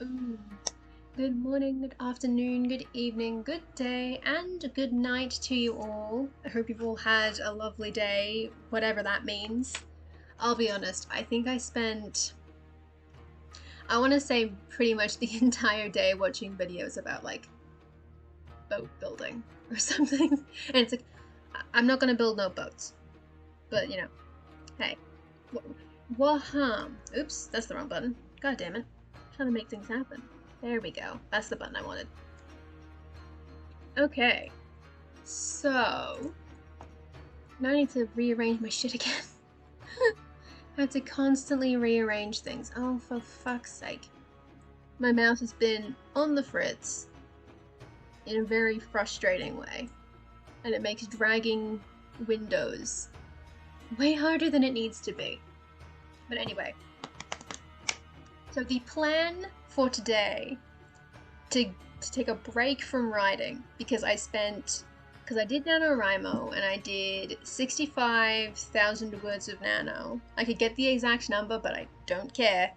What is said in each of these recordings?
Ooh. Good morning, good afternoon, good evening, good day, and good night to you all. I hope you've all had a lovely day, whatever that means. I'll be honest, I think I spent, I want to say pretty much the entire day watching videos about like boat building or something. And it's like, I'm not gonna build no boats, but you know, hey. Waham. Oops, that's the wrong button. God damn it. I'm trying to make things happen. There we go. That's the button I wanted. Okay. So, now I need to rearrange my shit again. I have to constantly rearrange things. Oh, for fuck's sake. My mouse has been on the fritz in a very frustrating way, and it makes dragging windows way harder than it needs to be. But anyway, so the plan for today to take a break from writing because I did NaNoWriMo and I did 65,000 words of Nano. I could get the exact number, but I don't care.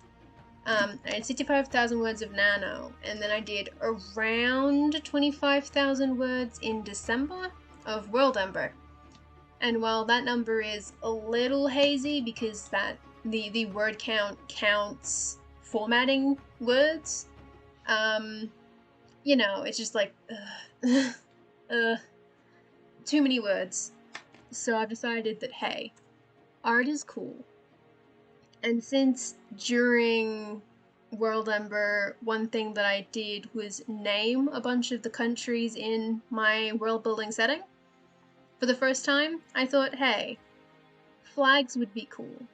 I had 65,000 words of Nano, and then I did around 25,000 words in December of World Ember. And while that number is a little hazy because the word count counts formatting words, you know, it's just like, too many words. So I've decided that, hey, art is cool. And since during World Ember, one thing that I did was name a bunch of the countries in my world building setting, for the first time, I thought, hey, flags would be cool.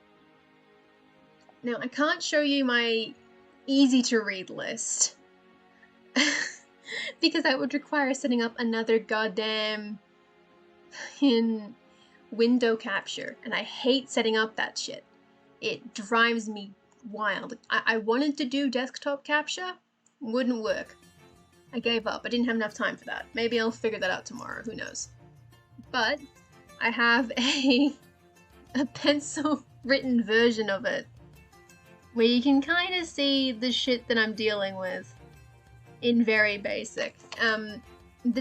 Now, I can't show you my easy to read list because that would require setting up another goddamn in window capture, and I hate setting up that shit. It drives me wild. I wanted to do desktop capture, wouldn't work. I gave up. I didn't have enough time for that. Maybe I'll figure that out tomorrow, who knows. But I have a pencil written version of it where you can kind of see the shit that I'm dealing with in very basic. The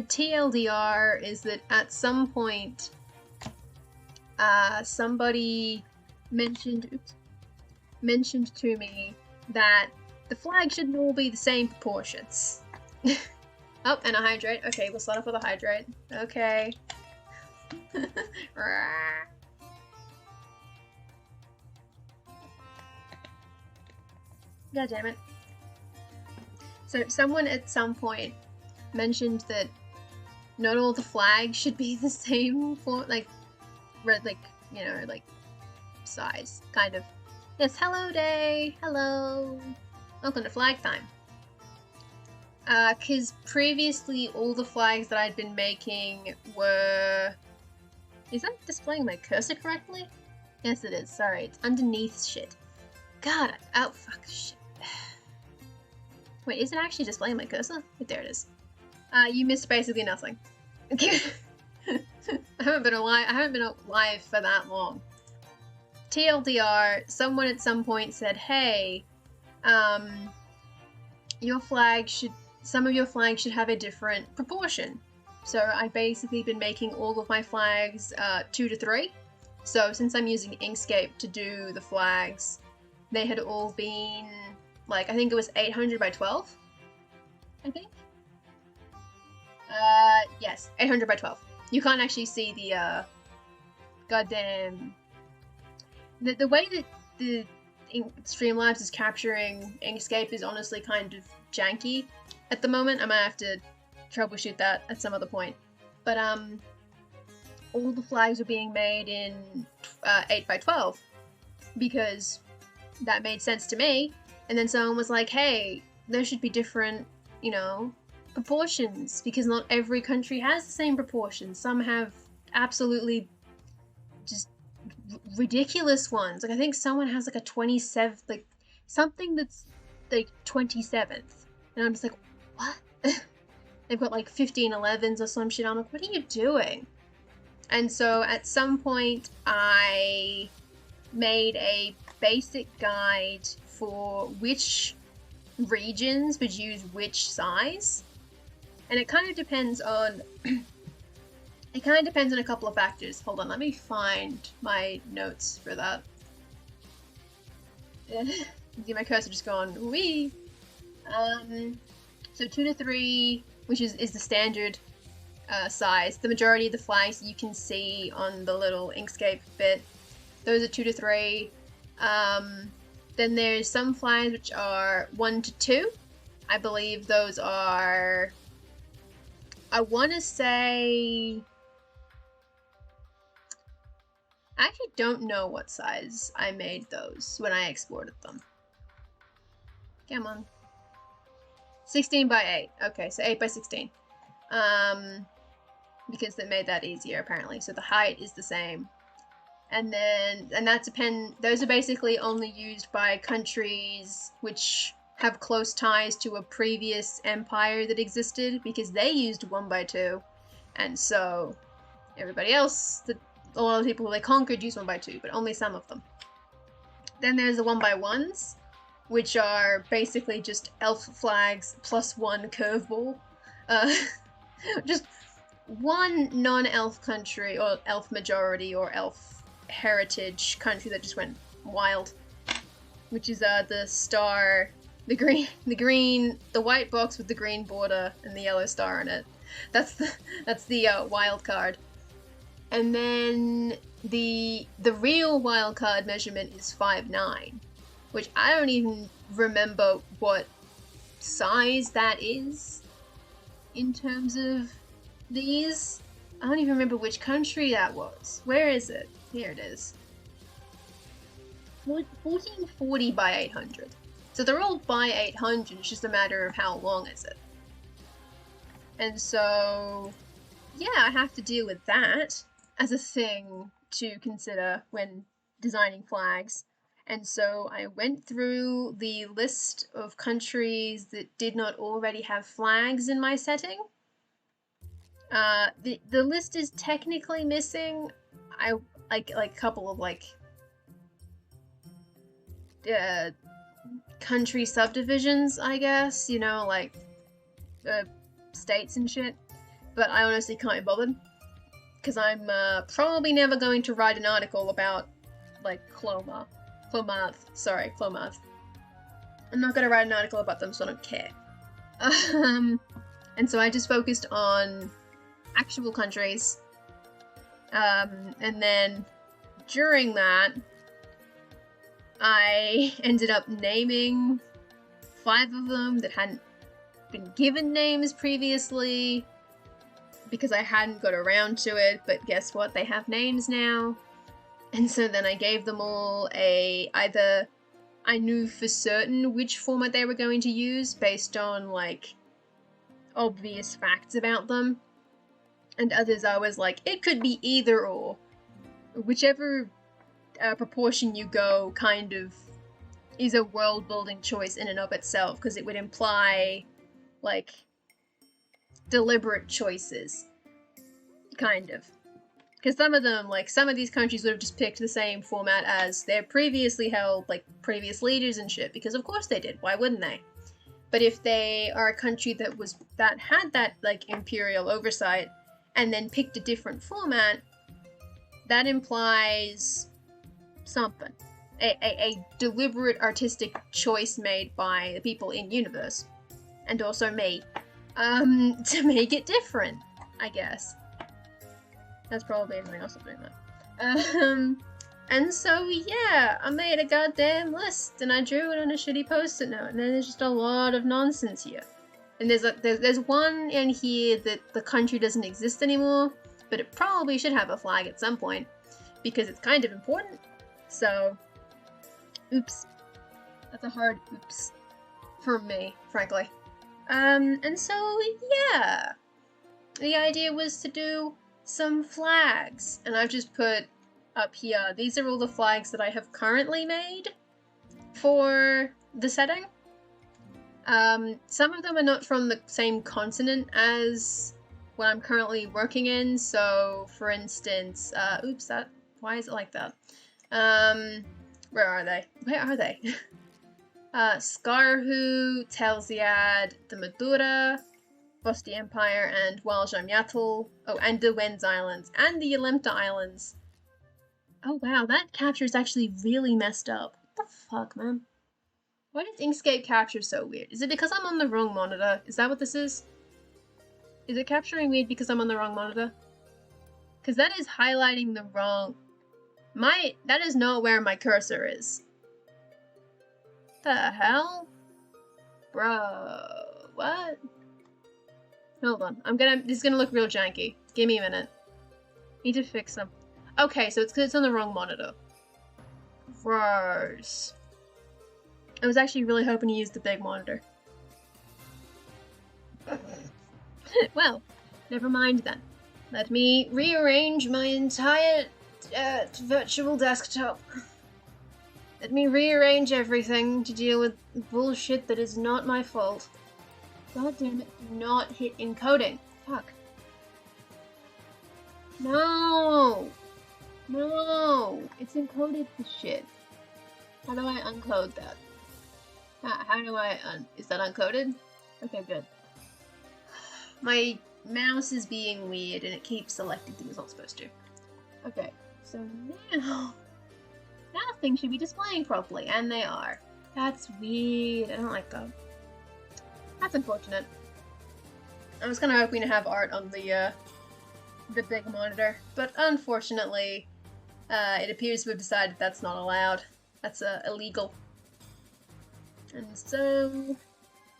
TLDR is that at some point somebody mentioned to me that the flag shouldn't all be the same proportions. Oh, and a hydrate. Okay, we'll start off with a hydrate. Okay. God damn it. So someone at some point mentioned that not all the flags should be the same for like red, like, you know, like size, kind of. Yes, hello day, hello. Welcome to flag time. Cause previously all the flags that I'd been making were... Is that displaying my cursor correctly? Yes it is, sorry, it's underneath shit. God, oh fuck, shit. Wait, is it actually displaying my cursor? There it is. You missed basically nothing. I haven't been alive for that long. TLDR, someone at some point said, hey, some of your flags should have a different proportion. So I've basically been making all of my flags 2 to 3. So since I'm using Inkscape to do the flags, they had all been, like, I think it was 800 by 12, I think? Yes, 800 by 12. You can't actually see the, goddamn... The way that the Streamlabs is capturing Inkscape is honestly kind of janky at the moment. I might have to troubleshoot that at some other point. But, all the flags are being made in 8 by 12 because that made sense to me. And then someone was like, hey, there should be different, you know, proportions because not every country has the same proportions. Some have absolutely just ridiculous ones. Like I think someone has like a 27, like something that's like 27th. And I'm just like, what? They've got like 1511s or some shit. I'm like, what are you doing? And so at some point I made a basic guide for which regions would use which size. And it kind of depends on it kind of depends on a couple of factors. Hold on, let me find my notes for that. See my cursor just gone wee. So 2 to 3, which is the standard size. The majority of the flags you can see on the little Inkscape bit, those are 2 to 3. Then there's some flags which are 1 to 2. I believe those are, I want to say, I actually don't know what size I made those when I exported them. Come on. 16 by 8. Okay, so 8 by 16. Because they made that easier apparently. So the height is the same. And those are basically only used by countries which have close ties to a previous empire that existed, because they used 1 by 2. And so everybody else, a lot of people they conquered used 1 by 2, but only some of them. Then there's the 1 by 1s, which are basically just elf flags plus 1 curveball. Just one non-elf country, or elf majority, or elf heritage country that just went wild. Which is the star, the white box with the green border and the yellow star in it. That's the wild card. And then the real wild card measurement is 5'9", which I don't even remember what size that is in terms of these. I don't even remember which country that was. Where is it? Here it is. 1440 by 800. So they're all by 800, it's just a matter of how long is it. And so, yeah, I have to deal with that as a thing to consider when designing flags. And so I went through the list of countries that did not already have flags in my setting. The list is technically missing. I like a couple of country subdivisions, I guess, you know, like states and shit. But I honestly can't be bothered, because I'm probably never going to write an article about like Clonmouth. I'm not going to write an article about them, so I don't care. And so I just focused on actual countries. And then during that, I ended up naming 5 of them that hadn't been given names previously, because I hadn't got around to it, but guess what? They have names now. And so then I gave them all either I knew for certain which format they were going to use based on, like, obvious facts about them. And others I was like, it could be either or. Whichever proportion you go kind of is a world-building choice in and of itself, because it would imply, like, deliberate choices. Kind of. Because some of these countries would have just picked the same format as their previously held, like, previous leaders and shit, because of course they did. Why wouldn't they? But if they are a country that had that, like, imperial oversight, and then picked a different format, that implies something. A deliberate artistic choice made by the people in universe, and also me, to make it different, I guess. That's probably everyone else doing that. And so, yeah, I made a goddamn list, and I drew it on a shitty post-it note, and then there's just a lot of nonsense here. And there's one in here that the country doesn't exist anymore, but it probably should have a flag at some point, because it's kind of important. So, oops. That's a hard oops for me, frankly. And so, yeah. The idea was to do some flags, and I've just put up here, these are all the flags that I have currently made for the setting. Some of them are not from the same continent as what I'm currently working in, so for instance, why is it like that? Where are they? Where are they? Skarhu, Telziad, the Madura, Bosti Empire, and Waljamyatl. Oh, and the Wens Islands, and the Yalemta Islands. Oh wow, that capture is actually really messed up. What the fuck, man? Why does Inkscape capture so weird? Is it because I'm on the wrong monitor? Is that what this is? Is it capturing weird because I'm on the wrong monitor? Because that is highlighting the wrong... That is not where my cursor is. The hell? Bro, what? Hold on, this is gonna look real janky. Give me a minute. Need to fix them. Okay, so it's because it's on the wrong monitor. Gross. I was actually really hoping to use the big monitor. Well, never mind then. Let me rearrange my entire virtual desktop. Let me rearrange everything to deal with bullshit that is not my fault. God damn it, do not hit encoding. Fuck. No! No! It's encoded to shit. How do I uncode that? How do I is that uncoded? Okay, good. My mouse is being weird and it keeps selecting things it's not supposed to. Okay, so now things should be displaying properly, and they are. That's weird. I don't like that. That's unfortunate. I was kind of hoping to have art on the big monitor, but unfortunately, it appears we've decided that's not allowed. That's illegal. And so,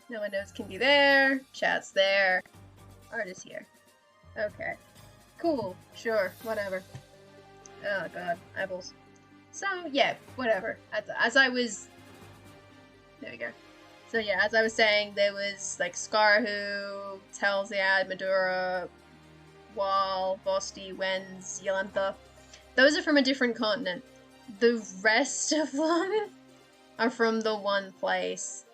no windows can be there, chat's there, art is here. Okay. Cool, sure, whatever. Oh god, eyeballs. So, yeah, whatever. As I was... There we go. So yeah, as I was saying, there was, like, Skarhu, Telziad, Madura, Wal, Bosti, Wens, Yalemtha. Those are from a different continent. The rest of them are from the one place.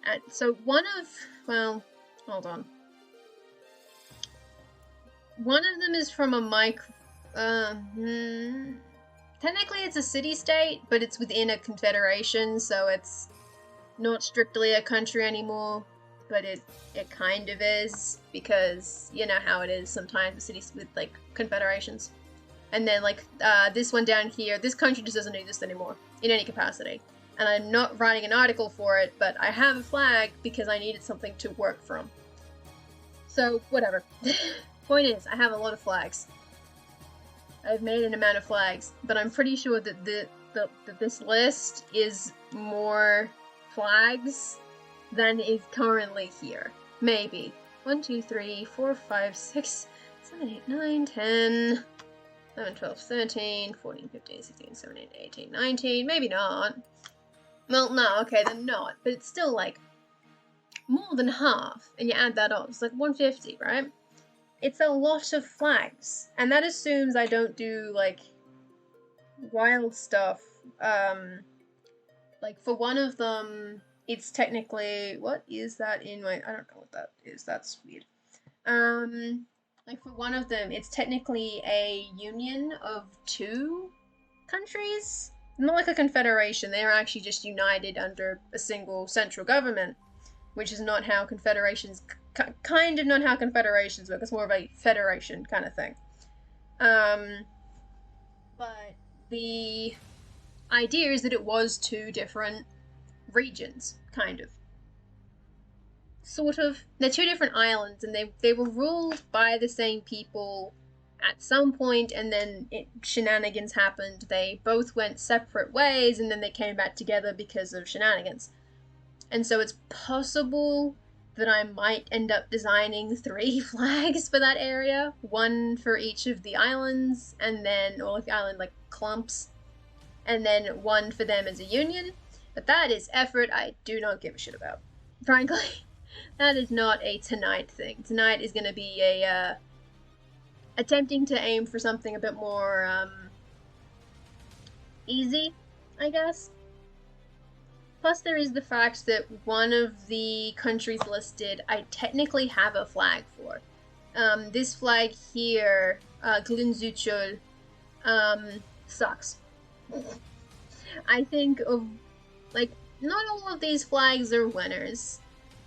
And so one of... Well, hold on. One of them is from a technically it's a city-state, but it's within a confederation, so it's not strictly a country anymore, but it kind of is, because you know how it is sometimes with cities with, like, confederations. And then, like, this one down here, this country just doesn't exist anymore, in any capacity. And I'm not writing an article for it, but I have a flag because I needed something to work from. So, whatever. Point is, I have a lot of flags. I've made an amount of flags, but I'm pretty sure that that this list is more flags than is currently here. Maybe. 1, 2, 3, 4, 5, 6, 7, 8, 9, 10, 11, 12, 13, 14, 15, 16, 17, 18, 19, maybe not. Well, no, okay, then not, but it's still, like, more than half, and you add that up, it's like 150, right? It's a lot of flags, and that assumes I don't do, like, wild stuff. Like, for one of them, it's technically... What is that in my... I don't know what that is. That's weird. Like, for one of them, it's technically a union of 2 countries. Not like a confederation. They're actually just united under a single central government, which is not how confederations... kind of not how confederations work. It's more of a federation kind of thing. But the idea is that it was 2 different regions, kind of. Sort of. They're 2 different islands, and they were ruled by the same people at some point, and then shenanigans happened. They both went separate ways, and then they came back together because of shenanigans. And so it's possible that I might end up designing 3 flags for that area. 1 for each of the islands, and then, or like the island, like, clumps. And then 1 for them as a union. But that is effort I do not give a shit about. Frankly, that is not a tonight thing. Tonight is gonna be a, attempting to aim for something a bit more, easy, I guess. Plus, there is the fact that one of the countries listed, I technically have a flag for. This flag here, Glunzuchul, sucks. I think of, like, not all of these flags are winners,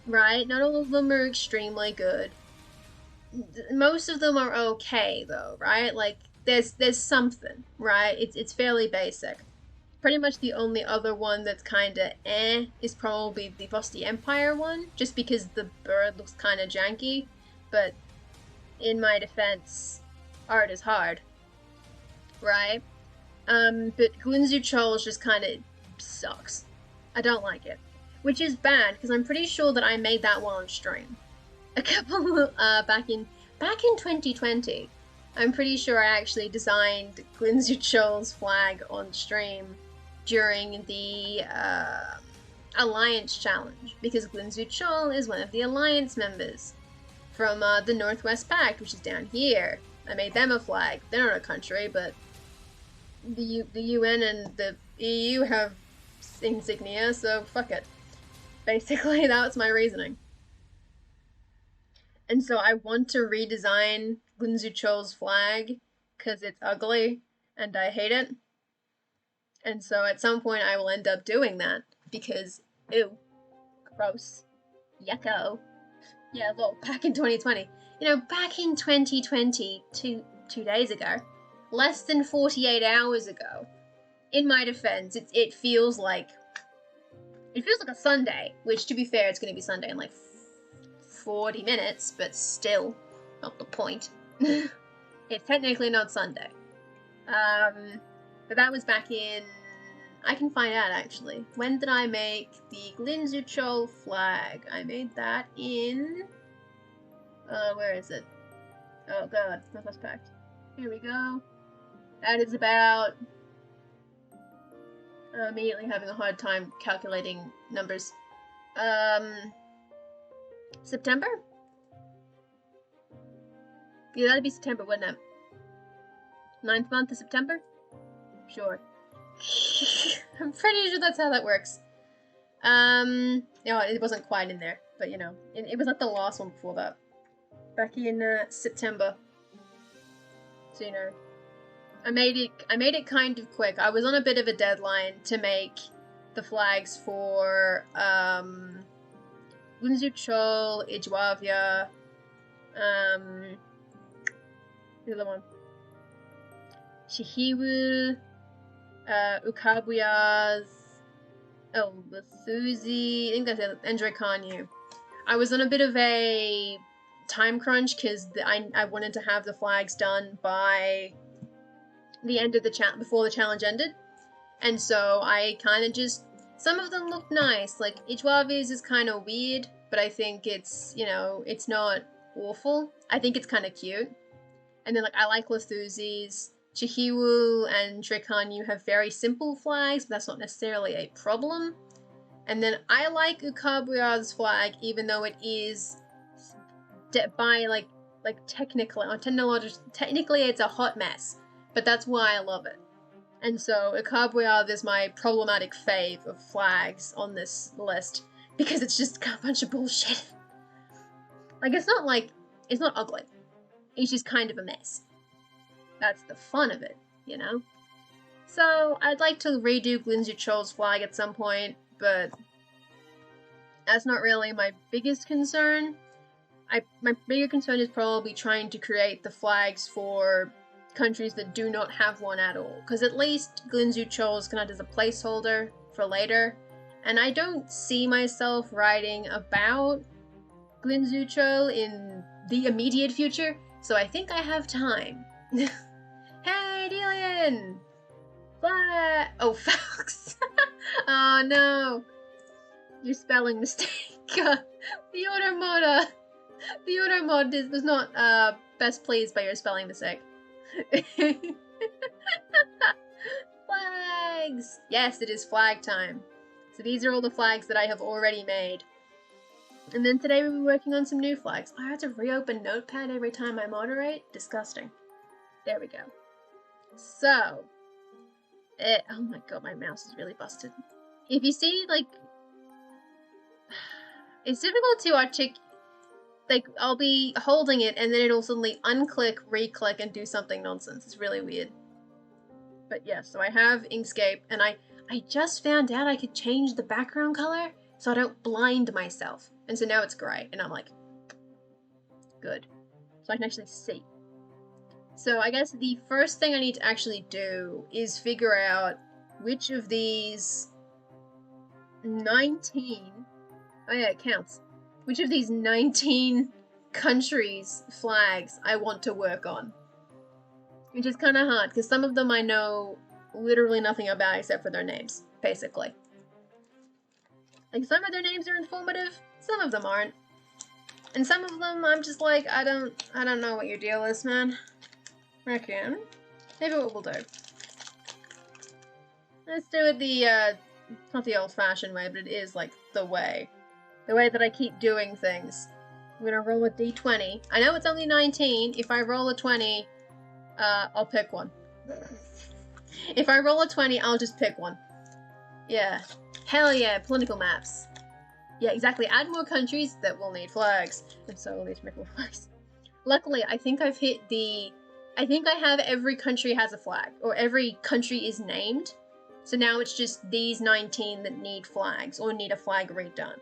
right? Not all of them are extremely good. Most of them are okay though, right? Like there's something, right? It's fairly basic. Pretty much the only other one that's kinda is probably the Vosti Empire one, just because the bird looks kinda janky, but in my defense, art is hard, right? But Guinzu Chol just kinda sucks. I don't like it. Which is bad, because I'm pretty sure that I made that one on stream. A couple, back in 2020. I'm pretty sure I actually designed Guinzu Chol's flag on stream during the Alliance Challenge, because Guinzu Chol is one of the Alliance members from the Northwest Pact, which is down here. I made them a flag. They're not a country, but the UN and the EU have insignia, so fuck it. Basically, that was my reasoning. And so I want to redesign Guinzu Chol's flag because it's ugly and I hate it. And so at some point I will end up doing that because, ew, gross, yucko. Yeah, well, back in 2020. You know, back in 2020, two days ago, less than 48 hours ago, in my defense, it feels like a Sunday, which to be fair, it's going to be Sunday in like 40 minutes, but still, not the point. It's technically not Sunday. But that was back in... I can find out, actually. When did I make the Guinzu Chol flag? I made that in... where is it? Oh god, Northwest Pact. Here we go. That is about... immediately having a hard time calculating numbers. September? Yeah, that'd be September, wouldn't it? 9th month of September? Sure. I'm pretty sure that's how that works. No, it wasn't quite in there, but you know, it was like the last one before that. Back in September. So you know, I made it kind of quick. I was on a bit of a deadline to make the flags for Guinzu Chol, Ijwavia, the other one, Shihiwu, Ukabuyas, Lithuzi, I think that's it, and Drakanyu. I was on a bit of a time crunch because I wanted to have the flags done by the end of the before the challenge ended, and so I kind of just, some of them looked nice. Like Ijwavi's is kind of weird, but I think it's, you know, it's not awful. I think it's kind of cute. And then like I like Lithuzi's. Chihiwu and Drakanyu have very simple flags, but that's not necessarily a problem. And then I like Ukabuya's flag, even though it is by like technically it's a hot mess, but that's why I love it. And so Ukabuya is my problematic fave of flags on this list because it's just a bunch of bullshit. Like it's not ugly. It's just kind of a mess. That's the fun of it, you know? So, I'd like to redo Guinzu Chol's flag at some point, but that's not really my biggest concern. My bigger concern is probably trying to create the flags for countries that do not have one at all, because at least Guinzu Chol is kind of as a placeholder for later, and I don't see myself writing about Guinzu Chol in the immediate future, so I think I have time. Hey, Delian! What? Oh, Fox! Oh no! Your spelling mistake. The order mod was not best pleased by your spelling mistake. Flags! Yes, it is flag time. So these are all the flags that I have already made. And then today we'll be working on some new flags. I have to reopen Notepad every time I moderate. Disgusting. There we go. So, oh my god, my mouse is really busted. If you see, like, it's difficult to articulate, like, I'll be holding it and then it'll suddenly unclick, re-click, and do something nonsense. It's really weird. But yeah, so I have Inkscape, and I I just found out I could change the background color so I don't blind myself. And so now it's grey, and I'm like, good. So I can actually see. So I guess the first thing I need to actually do is figure out which of these 19... Oh yeah, it counts. Which of these 19 countries' flags I want to work on. Which is kind of hard, because some of them I know literally nothing about except for their names, basically. Like, some of their names are informative, some of them aren't. And some of them I'm just like, I don't know what your deal is, man. Reckon. Maybe what we'll do. Let's do it the, not the old-fashioned way, but it is, like, the way. The way that I keep doing things. I'm gonna roll a d20. I know it's only 19. If I roll a 20, I'll pick one. If I roll a 20, I'll just pick one. Yeah. Hell yeah, political maps. Yeah, exactly. Add more countries that will need flags. And so will these more flags. Luckily, I think I've hit the... I think I have every country has a flag. Or every country is named. So now it's just these 19 that need flags. Or need a flag redone.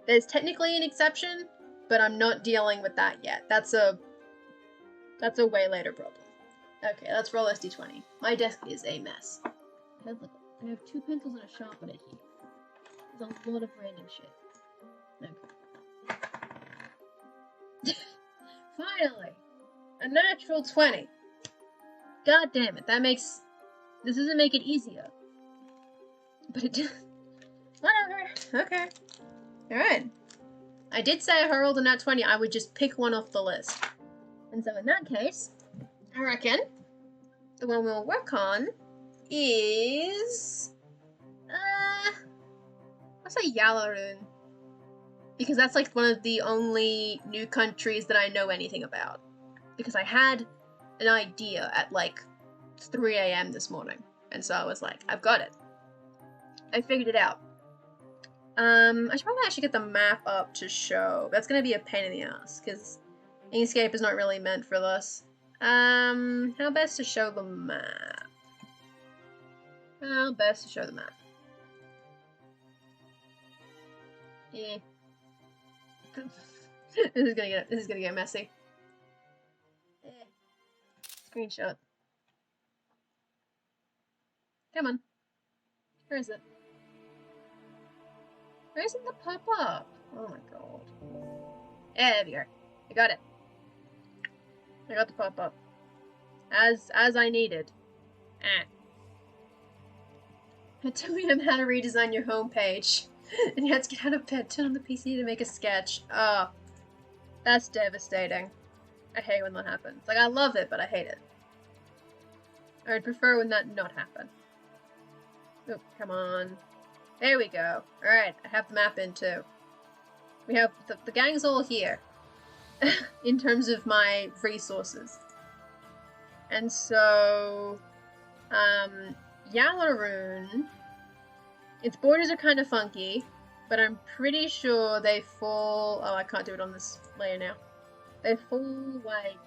There's technically an exception, but I'm not dealing with that yet. That's a way later problem. Okay, let's roll this d20. My desk is a mess. I have 2 pencils and a sharpener here. There's a lot of random shit. Okay. Finally! A natural 20. God damn it, this doesn't make it easier. But it just... Whatever. Okay. Alright. I did say if I rolled a nat 20, I would just pick one off the list. And so in that case, I reckon the one we'll work on is... I'll say Yalarun. Because that's like one of the only new countries that I know anything about. Because I had an idea at like 3 AM this morning. And so I was like, I've got it. I figured it out. I should probably actually get the map up to show. That's gonna be a pain in the ass, because Inkscape is not really meant for this. How best to show the map? How best to show the map? Yeah. This is gonna get messy. Screenshot. Come on. Where is it? Where isn't the pop-up? Oh my god. Yeah, there we go. I got it. I got the pop-up. As I needed. It told me how to redesign your homepage. And you had to get out of bed, turn on the PC to make a sketch. Oh. That's devastating. I hate when that happens. Like, I love it, but I hate it. I'd prefer when that not happen. Oh, come on. There we go. Alright, I have the map in too. We have the gang's all here. In terms of my resources. And so... Yalarun... Its borders are kind of funky, but I'm pretty sure they fall... Oh, I can't do it on this layer now. They fall, like...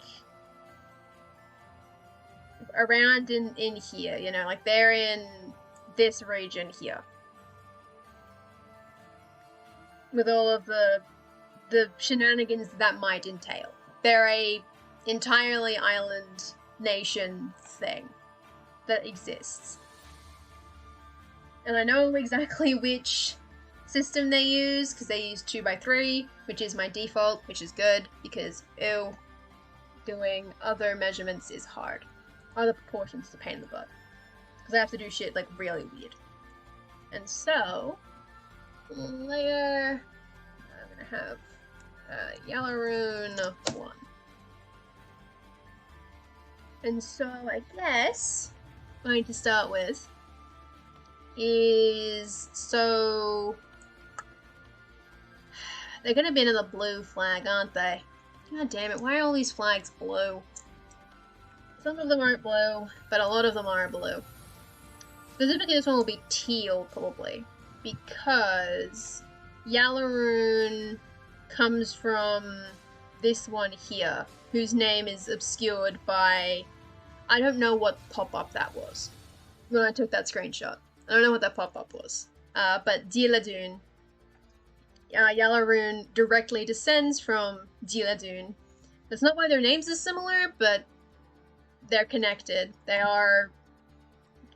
around in here, you know? Like, they're in this region here. With all of the shenanigans that might entail. They're a entirely island nation thing that exists. And I know exactly which system they use, because they use 2x3, which is my default, which is good, because, ew, doing other measurements is hard. Other proportions is a pain in the butt. Because I have to do shit, like, really weird. And so... layer... I'm gonna have Yalarun 1. And so I guess what I need to start with is... so... they're gonna be another blue flag, aren't they? God damn it, why are all these flags blue? Some of them aren't blue, but a lot of them are blue. Specifically this one will be teal, probably. Because Yalarun comes from this one here, whose name is obscured by... I don't know what pop-up that was. when I took that screenshot. I don't know what that pop-up was. But Dieladun, Yalarune directly descends from Dieladun. That's not why their names are similar, but they're connected. They are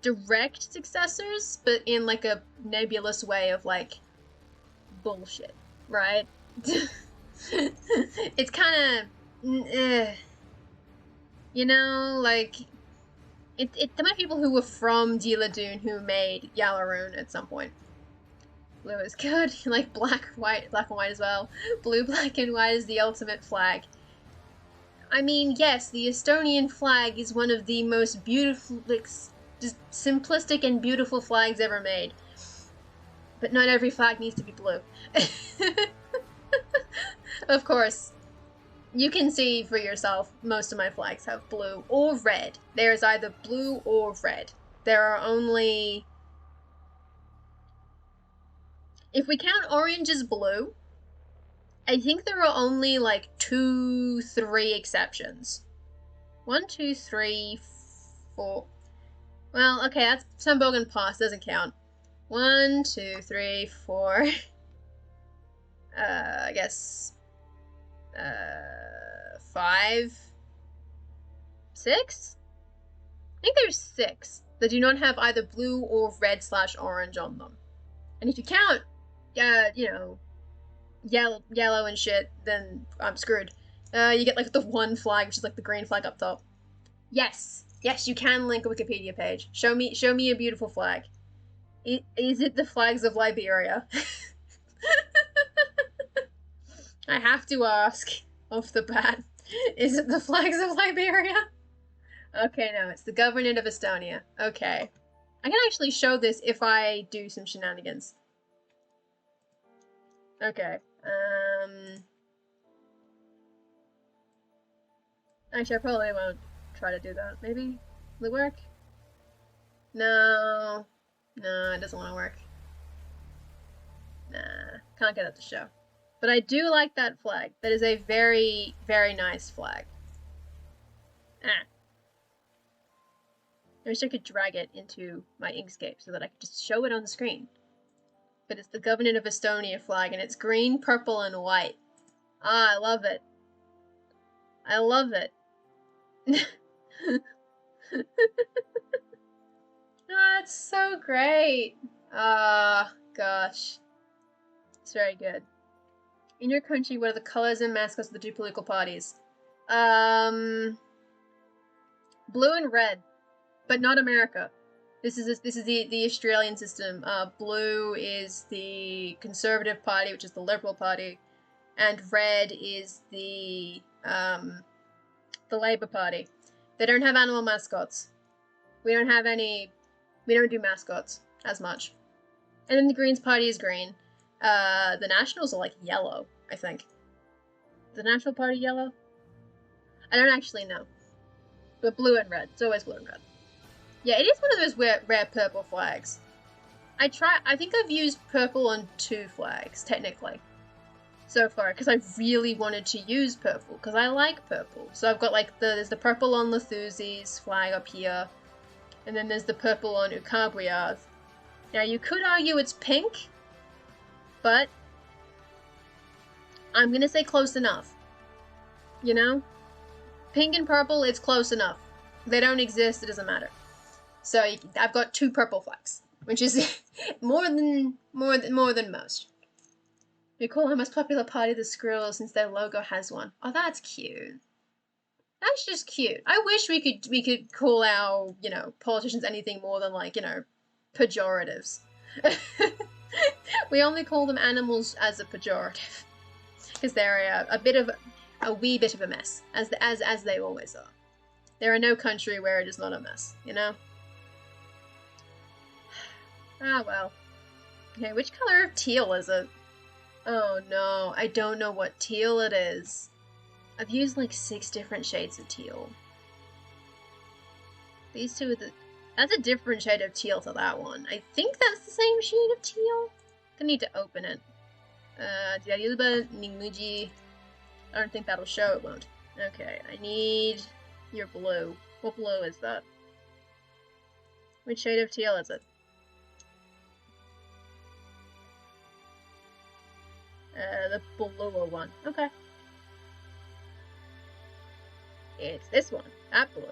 direct successors, but in like a nebulous way of like bullshit, right? It's kind of, you know, like there might be people who were from Dieladun who made Yalarune at some point. Blue is good. Like black and white as well. Blue, black, and white is the ultimate flag. I mean, yes, the Estonian flag is one of the most beautiful, like, just simplistic and beautiful flags ever made. But not every flag needs to be blue. Of course, you can see for yourself, most of my flags have blue or red. There's either blue or red. There are only... If we count orange as blue, I think there are only like 2-3 exceptions. 1, 2, 3, 4. Well, okay, that's Sunbogan Pass, doesn't count. 1, 2, 3, 4. I guess 5, 6? I think there's 6 that do not have either blue or red/orange on them. And if you count, you know, yellow and shit, then I'm screwed. You get like the one flag, which is like the green flag up top. Yes, you can link a Wikipedia page. Show me a beautiful flag. Is it the flags of Liberia? I have to ask off the bat. Is it the flags of Liberia? Okay, no, it's the government of Estonia. Okay. I can actually show this if I do some shenanigans. Okay. Actually, I probably won't try to do that. Maybe? Will it work? No. No, it doesn't want to work. Nah, can't get it to show. But I do like that flag. That is a very, very nice flag. I wish I could drag it into my Inkscape so that I could just show it on the screen. But it's the Government of Estonia flag, and it's green, purple, and white. Ah, I love it. I love it. Ah, it's so great. Ah, gosh. It's very good. In your country, what are the colors and mascots of the 2 political parties? Blue and red, but not America. This is the Australian system. Blue is the Conservative Party, which is the Liberal Party, and red is the Labour Party. They don't have animal mascots. We don't have any. We don't do mascots as much. And then the Greens Party is green. The Nationals are like yellow, I think. The National Party yellow? I don't actually know. But blue and red. It's always blue and red. Yeah, it is one of those rare purple flags. I think I've used purple on 2 flags, technically, so far, because I really wanted to use purple, because I like purple. So I've got like there's the purple on Lethuzi's flag up here, and then there's the purple on Ukabriath. Now you could argue it's pink, but I'm gonna say close enough. You know? Pink and purple, it's close enough. They don't exist, it doesn't matter. So I've got 2 purple flags, which is more than most. We call our most popular party the Squirrels since their logo has one. Oh, that's cute. That's just cute. I wish we could call our, you know, politicians anything more than like, you know, pejoratives. We only call them animals as a pejorative because they're a wee bit of a mess, as they always are. There are no country where it is not a mess, you know? Ah, well. Okay, which color of teal is it? Oh no, I don't know what teal it is. I've used like 6 different shades of teal. These 2 are that's a different shade of teal to that one. I think that's the same shade of teal. I need to open it. Diarilba Ningmuji. I don't think that'll show, it won't. Okay, I need your blue. What blue is that? Which shade of teal is it? The bluer one. Okay. It's this one. That blue.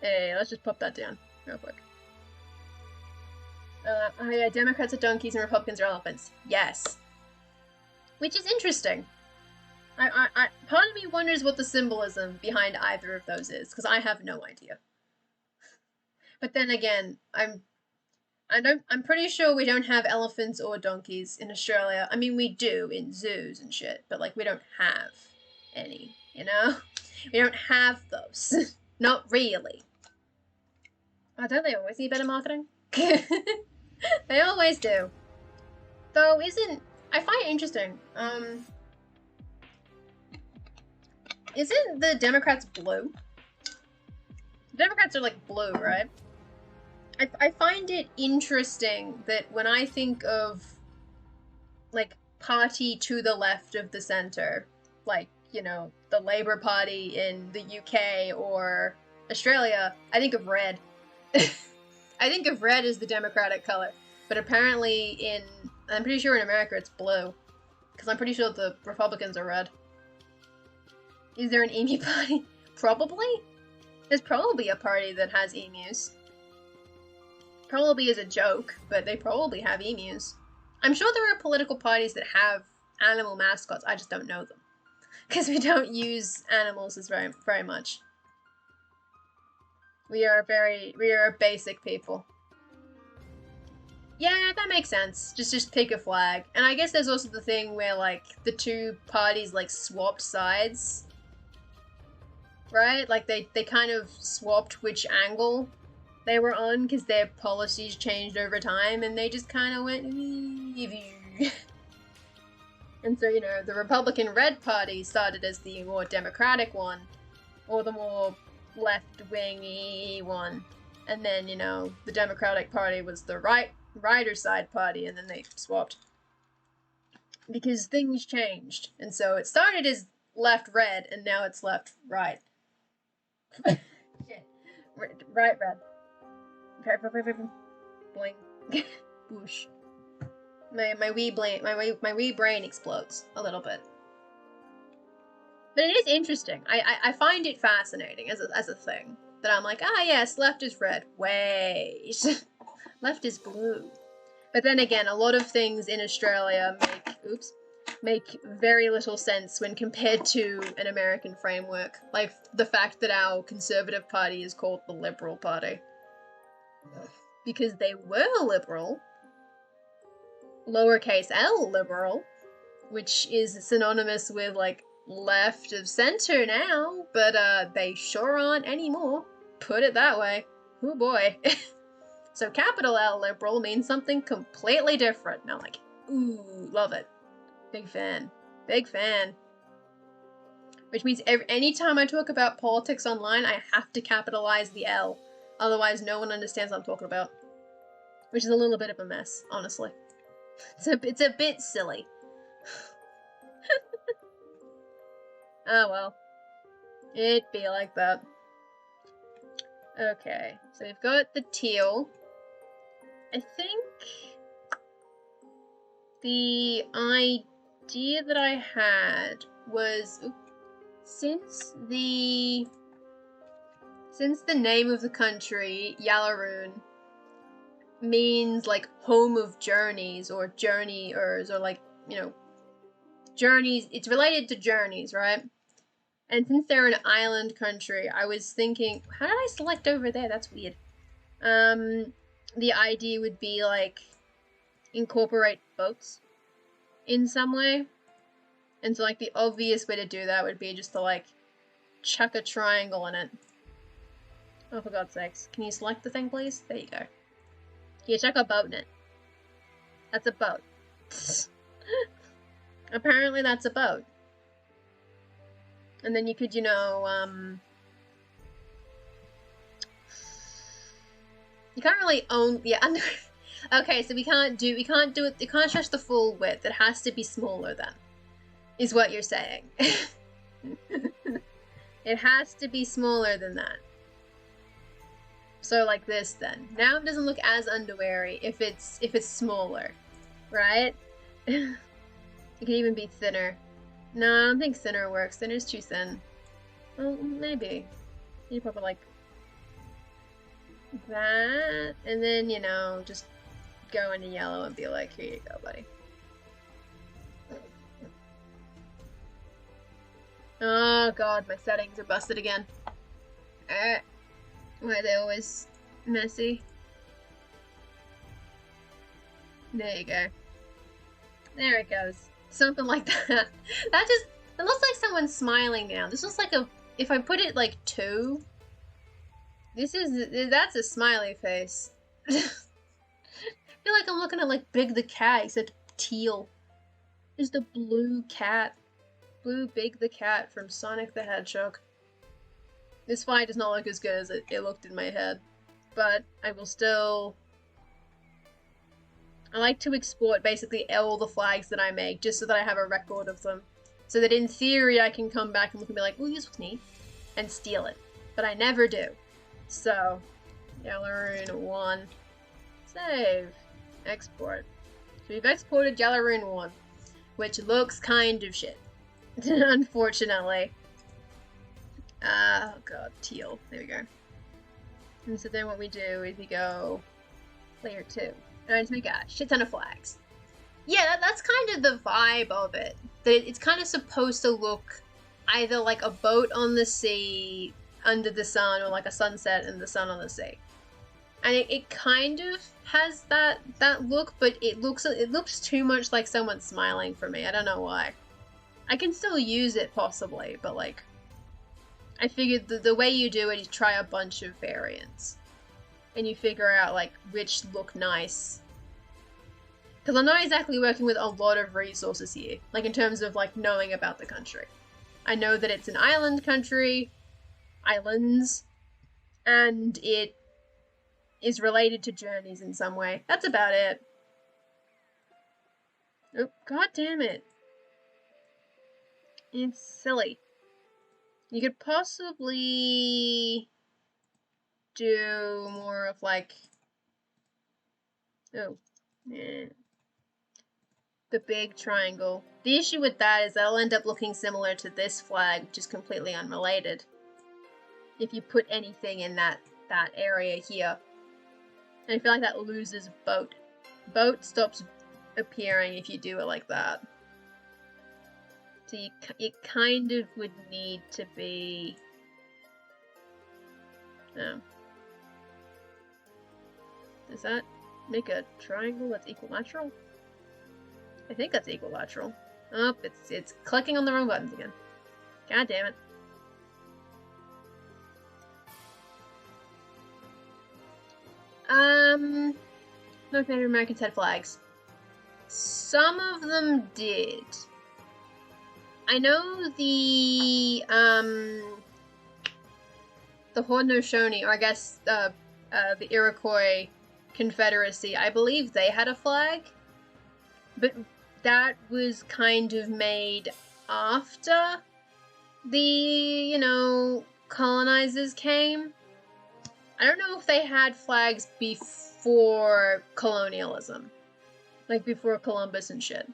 Hey, let's just pop that down real quick. Oh yeah, Democrats are donkeys and Republicans are elephants. Yes. Which is interesting. Part of me wonders what the symbolism behind either of those is, because I have no idea. But then again, I'm pretty sure we don't have elephants or donkeys in Australia. I mean, we do in zoos and shit, but like we don't have any, you know? We don't have those. Not really. Oh, don't they always need better marketing? They always do. Though I find it interesting. Isn't the Democrats blue? The Democrats are like blue, right? I find it interesting that when I think of like party to the left of the center, like, you know, the Labour Party in the UK or Australia, I think of red. I think of red as the Democratic color, but apparently I'm pretty sure in America it's blue, because I'm pretty sure the Republicans are red. Is there an emu party? Probably. There's probably a party that has emus. Probably as a joke, but they probably have emus. I'm sure there are political parties that have animal mascots, I just don't know them. Because we don't use animals as very, very much. We are basic people. Yeah, that makes sense. Just pick a flag. And I guess there's also the thing where, like, the two parties, like, swapped sides. Right? Like, they kind of swapped which angle they were on, because their policies changed over time, and they just kind of went... And so, you know, the Republican Red Party started as the more democratic one, or the more left-wingy one. And then, you know, the Democratic Party was the rider side party, and then they swapped. Because things changed. And so it started as left-red, and now it's left-right. Shit. Right-red. Boing. Whoosh. My wee brain explodes a little bit. But it is interesting. I find it fascinating as a thing. That I'm like, yes, left is red. Wait. Left is blue. But then again, a lot of things in Australia make very little sense when compared to an American framework. Like the fact that our Conservative Party is called the Liberal Party. Because they were liberal. Lowercase l liberal. Which is synonymous with, like, left of center now. But, they sure aren't anymore. Put it that way. Oh boy. So capital L liberal means something completely different. And I'm like, ooh, love it. Big fan. Big fan. Which means anytime I talk about politics online, I have to capitalize the L. Otherwise, no one understands what I'm talking about. Which is a little bit of a mess, honestly. It's a bit silly. Oh well. It'd be like that. Okay, so we've got the teal. I think the idea that I had was since the name of the country, Yalaroon, means like home of journeys or journeyers or like, you know, journeys, it's related to journeys, right? And since they're an island country, I was thinking, how did I select over there? That's weird. The idea would be like incorporate boats in some way. And so like the obvious way to do that would be just to like chuck a triangle in it. Oh, for God's sakes. Can you select the thing, please? There you go. You chuck a boat in it. That's a boat. Apparently that's a boat. And then you could, you know, you can't really own, yeah, okay, so we can't do it, you can't stretch the full width, it has to be smaller then, is what you're saying. It has to be smaller than that. So like this then. Now it doesn't look as underweary if it's smaller, right? It can even be thinner. No, I don't think thinner works. Thinner's too thin. Well, maybe. You probably like that, and then, you know, just go into yellow and be like, here you go, buddy. Oh god, my settings are busted again. Why are they always messy? There you go. There it goes. Something like that. That just, it looks like someone's smiling now. This looks like a, if I put it like 2, that's a smiley face. I feel like I'm looking at like Big the Cat, except teal. There's the blue cat. Blue Big the Cat from Sonic the Hedgehog. This flag does not look as good as it looked in my head, but I will still... I like to export basically all the flags that I make, just so that I have a record of them. So that in theory I can come back and look and be like, ooh, this was neat, and steal it. But I never do. So, Yellow 1. Save. Export. So we've exported Yellow 1, which looks kind of shit. Unfortunately. Oh god, teal. There we go. And so then what we do is we go layer 2. And I just make a shit ton of flags. Yeah, that's kind of the vibe of it. That it's kind of supposed to look either like a boat on the sea under the sun, or like a sunset and the sun on the sea. And it kind of has that look, but it looks too much like someone smiling for me. I don't know why. I can still use it possibly, but like, I figured the way you do it is try a bunch of variants. And you figure out like which look nice. Because I'm not exactly working with a lot of resources here, like in terms of like knowing about the country. I know that it's an island country, islands, and it is related to journeys in some way. That's about it. Oh, god damn it. It's silly. You could possibly do more of like, oh, yeah, the big triangle. The issue with that is that'll end up looking similar to this flag, which is completely unrelated. If you put anything in that area here. And I feel like that loses boat. Boat stops appearing if you do it like that. So it kind of would need to be... Oh. Does that make a triangle that's equilateral? I think that's equilateral. Oh, it's clicking on the wrong buttons again. God damn it. No Native Americans had flags. Some of them did. I know the Haudenosaunee, or I guess the Iroquois Confederacy, I believe they had a flag, but that was kind of made after the, you know, colonizers came. I don't know if they had flags before colonialism, like before Columbus and shit.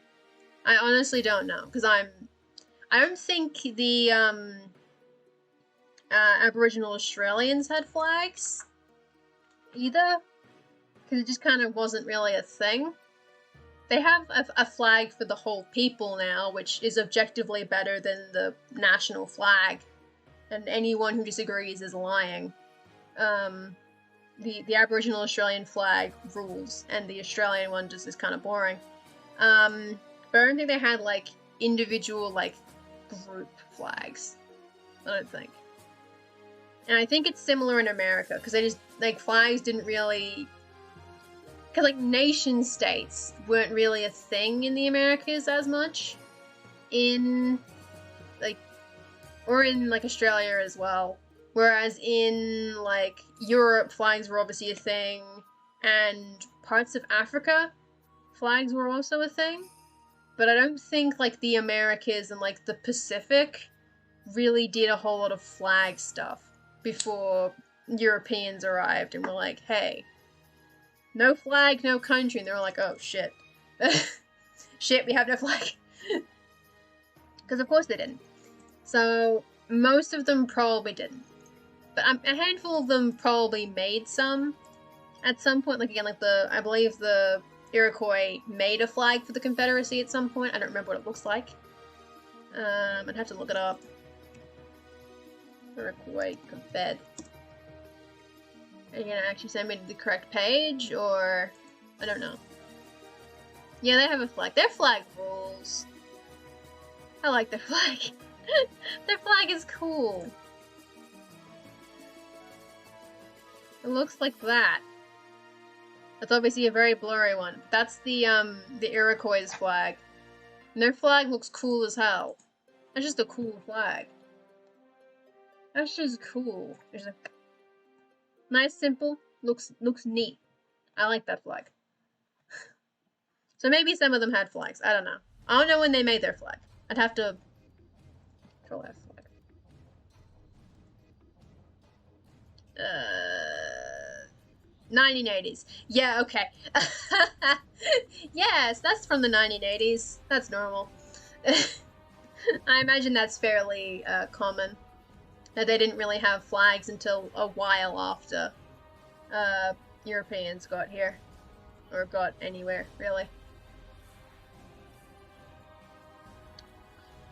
I honestly don't know, because I don't think the Aboriginal Australians had flags either, because it just kind of wasn't really a thing. They have a flag for the whole people now, which is objectively better than the national flag, and anyone who disagrees is lying. The Aboriginal Australian flag rules, and the Australian one just is kind of boring. But I don't think they had, like, individual, like, group flags. I don't think. And I think it's similar in America, because they just, like, flags didn't really... Because, like, nation states weren't really a thing in the Americas as much. In, like, or in, like, Australia as well. Whereas in, like, Europe, flags were obviously a thing, and parts of Africa, flags were also a thing. But I don't think, like, the Americas and, like, the Pacific really did a whole lot of flag stuff before Europeans arrived and were like, hey, no flag, no country. And they were like, oh, shit. Shit, we have no flag. Because of course they didn't. So most of them probably didn't. But a handful of them probably made some at some point. Like, again, like I believe the Iroquois made a flag for the Confederacy at some point. I don't remember what it looks like. I'd have to look it up. Iroquois Confed. Are you gonna actually send me to the correct page, or I don't know. Yeah, they have a flag. Their flag rules. I like their flag. Their flag is cool. It looks like that. That's obviously a very blurry one. That's the Iroquois flag. And their flag looks cool as hell. That's just a cool flag. That's just cool. There's a nice, simple, looks neat. I like that flag. So maybe some of them had flags. I don't know. I don't know when they made their flag. I'd have to control F flag. 1980s. Yeah, okay. Yes, that's from the 1980s. That's normal. I imagine that's fairly common. That they didn't really have flags until a while after Europeans got here. Or got anywhere, really.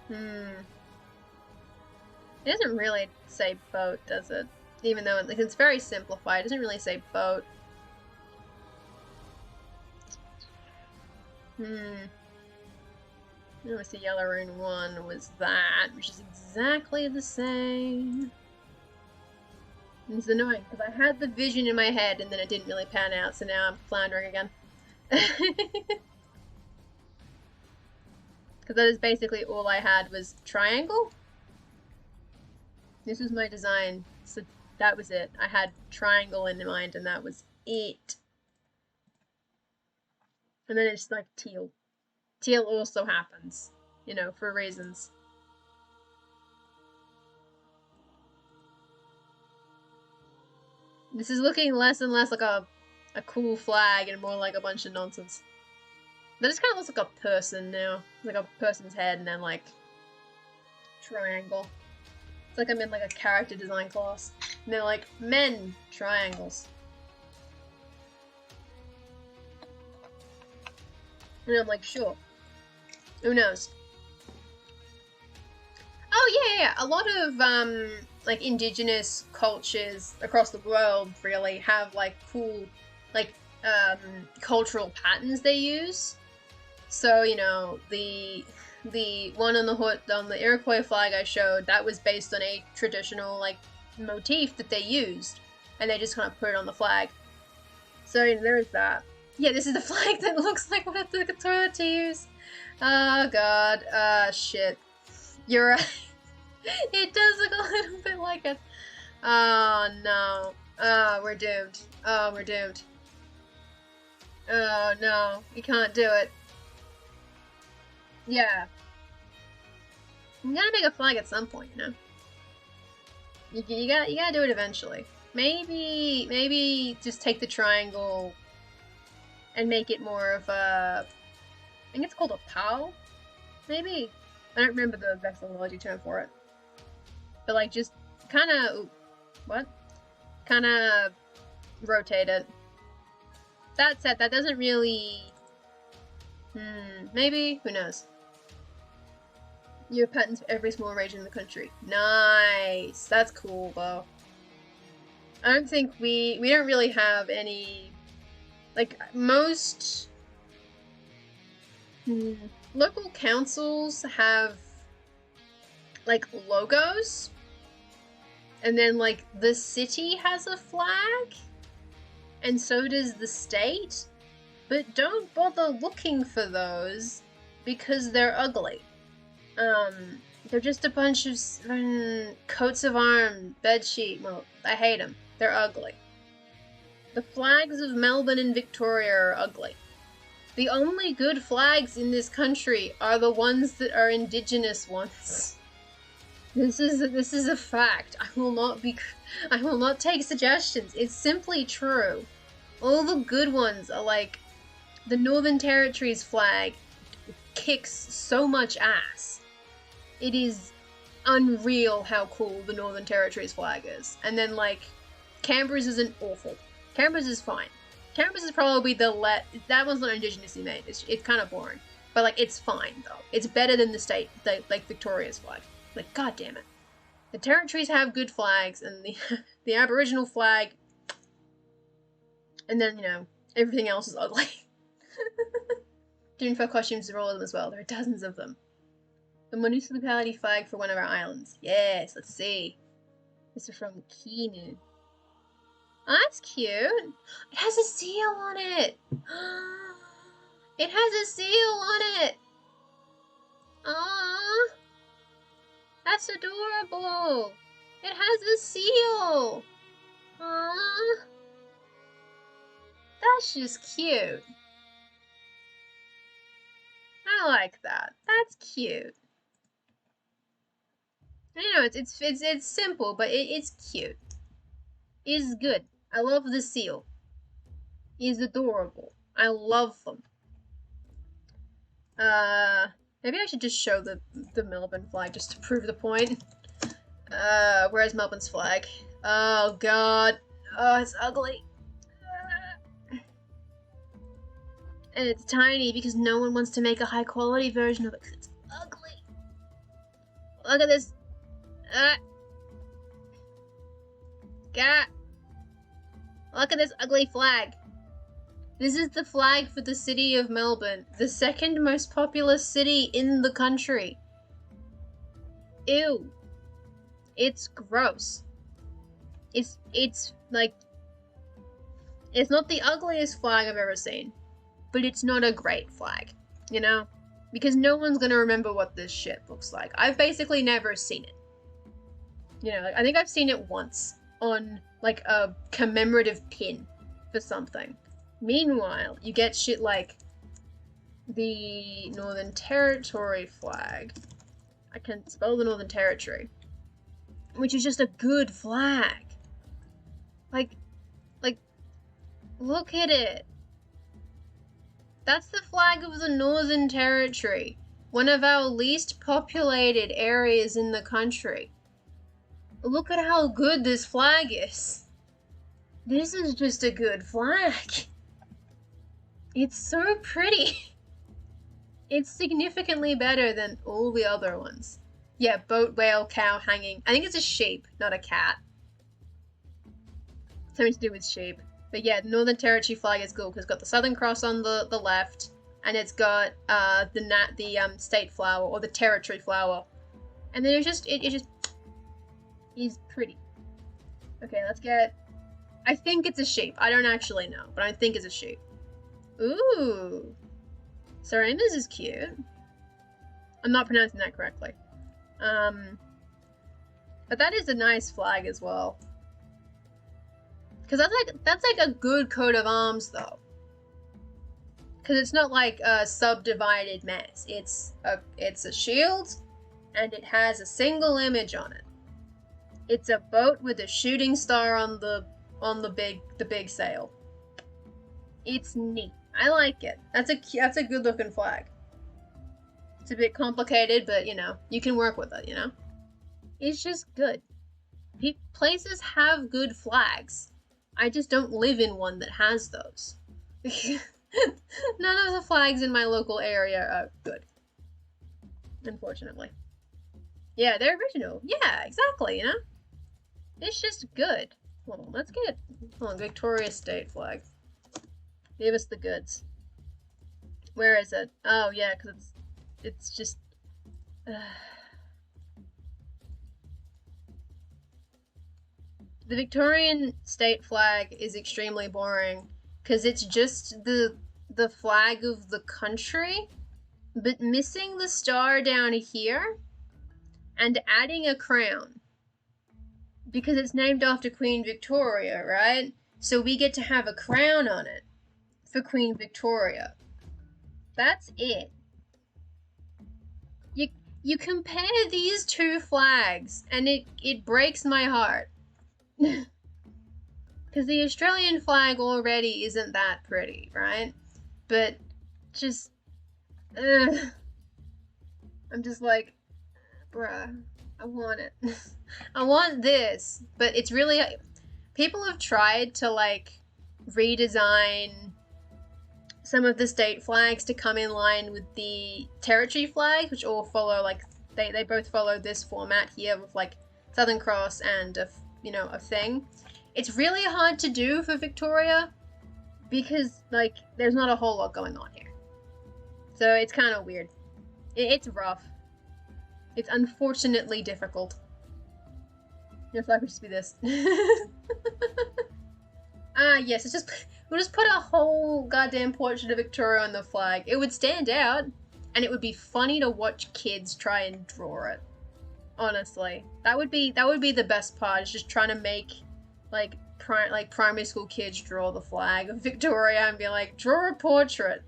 It doesn't really say boat, does it? Even though it's very simplified, it doesn't really say boat. Notice the Yellow Rune 1 was that, which is exactly the same. And it's annoying, because I had the vision in my head and then it didn't really pan out, so now I'm floundering again. Because that is basically all I had was triangle. This was my design, so that was it. I had triangle in mind and that was it. And then it's like teal. Teal also happens, you know, for reasons. This is looking less and less like a cool flag and more like a bunch of nonsense. That just kind of looks like a person now. Like a person's head and then like triangle. It's like I'm in like a character design class. And they're like, men, triangles. And I'm like, sure. Who knows? Oh yeah. A lot of like indigenous cultures across the world really have like cool like cultural patterns they use. So, you know, the one on the Iroquois flag I showed, that was based on a traditional like motif that they used, and they just kind of put it on the flag. So, you know, there's that. Yeah, this is the flag that looks like what I took a toilet to use. Oh god. Shit. You're right. It does look a little bit like it. Oh no. Oh, we're doomed. Oh, we're doomed. Oh no. We can't do it. Yeah. You gotta make a flag at some point, you know? You gotta do it eventually. Maybe just take the triangle and make it more of a... I think it's called a POW? Maybe? I don't remember the vexillology term for it. But like just kinda... What? Kinda rotate it. That said, that doesn't really... maybe? Who knows? You have patterns for every small region in the country. Nice! That's cool, though. I don't think we don't really have any... Like, most... local councils have, like, logos. And then, like, the city has a flag. And so does the state. But don't bother looking for those because they're ugly. They're just a bunch of coats of arms, bedsheet. Well, I hate them. They're ugly. The flags of Melbourne and Victoria are ugly. The only good flags in this country are the ones that are indigenous ones. This is a fact. I will not take suggestions. It's simply true. All the good ones are like the Northern Territories flag kicks so much ass. It is unreal how cool the Northern Territories flag is. And then like Canberra's isn't awful. Canberra's is fine. Canberra's is probably that one's not indigenously made. It's kind of boring. But like it's fine though. It's better than like Victoria's flag. Like god damn it. The territories have good flags and the Aboriginal flag and then, you know, everything else is ugly. Doing for costumes are all of them as well. There are dozens of them. The municipality flag for one of our islands. Yes, let's see. This is from Kinu. Oh, that's cute. It has a seal on it. It has a seal on it. Aww. That's adorable. It has a seal. Aww. That's just cute. I like that. That's cute. You know, it's simple, but it's cute. It's good. I love the seal. It's adorable. I love them. Maybe I should just show the Melbourne flag just to prove the point. Where's Melbourne's flag? Oh god. Oh, it's ugly. And it's tiny because no one wants to make a high quality version of it because it's ugly. Look at this. God. Look at this ugly flag. This is the flag for the city of Melbourne, the second most populous city in the country. Ew. It's gross. It's like, it's not the ugliest flag I've ever seen, but it's not a great flag, you know? Because no one's gonna remember what this shit looks like. I've basically never seen it. You know, like, I think I've seen it once on, like, a commemorative pin for something. Meanwhile, you get shit like the Northern Territory flag. I can spell the Northern Territory. Which is just a good flag. Like, look at it. That's the flag of the Northern Territory. One of our least populated areas in the country. Look at how good this flag is. This is just a good flag. It's so pretty. It's significantly better than all the other ones. Yeah, boat, whale, cow, hanging. I think it's a sheep, not a cat. Something to do with sheep. But yeah, the Northern Territory flag is cool because it's got the Southern Cross on the left, and it's got the state flower or the territory flower, and then it just is pretty. Okay, let's get. I think it's a sheep. I don't actually know, but I think it's a sheep. Ooh, Saramas is cute. I'm not pronouncing that correctly. But that is a nice flag as well. Because that's like a good coat of arms though. Because it's not like a subdivided mess. It's a shield, and it has a single image on it. It's a boat with a shooting star on the big sail. It's neat. I like it. That's a good looking flag. It's a bit complicated, but you know, you can work with it, you know? It's just good. Places have good flags. I just don't live in one that has those. None of the flags in my local area are good. Unfortunately. Yeah, they're original. Yeah, exactly, you know? It's just good. Hold on, let's get Victoria State flag. Give us the goods. Where is it? Oh yeah, because it's just the Victorian state flag is extremely boring because it's just the flag of the country, but missing the star down here and adding a crown because it's named after Queen Victoria, right? So we get to have a crown on it for Queen Victoria. That's it. You compare these two flags, and it breaks my heart. Because the Australian flag already isn't that pretty, right? But just, I'm just like, bruh, I want it. I want this, but it's really, people have tried to like redesign some of the state flags to come in line with the territory flags, which all follow like they both follow this format here with like Southern Cross and a thing. It's really hard to do for Victoria because like there's not a whole lot going on here, so it's kind of weird. It's rough. It's unfortunately difficult. Your flag would just be this. Yes, we'll just put a whole goddamn portrait of Victoria on the flag. It would stand out, and it would be funny to watch kids try and draw it. Honestly, that would be the best part. Is just trying to make like primary school kids draw the flag of Victoria and be like, draw a portrait.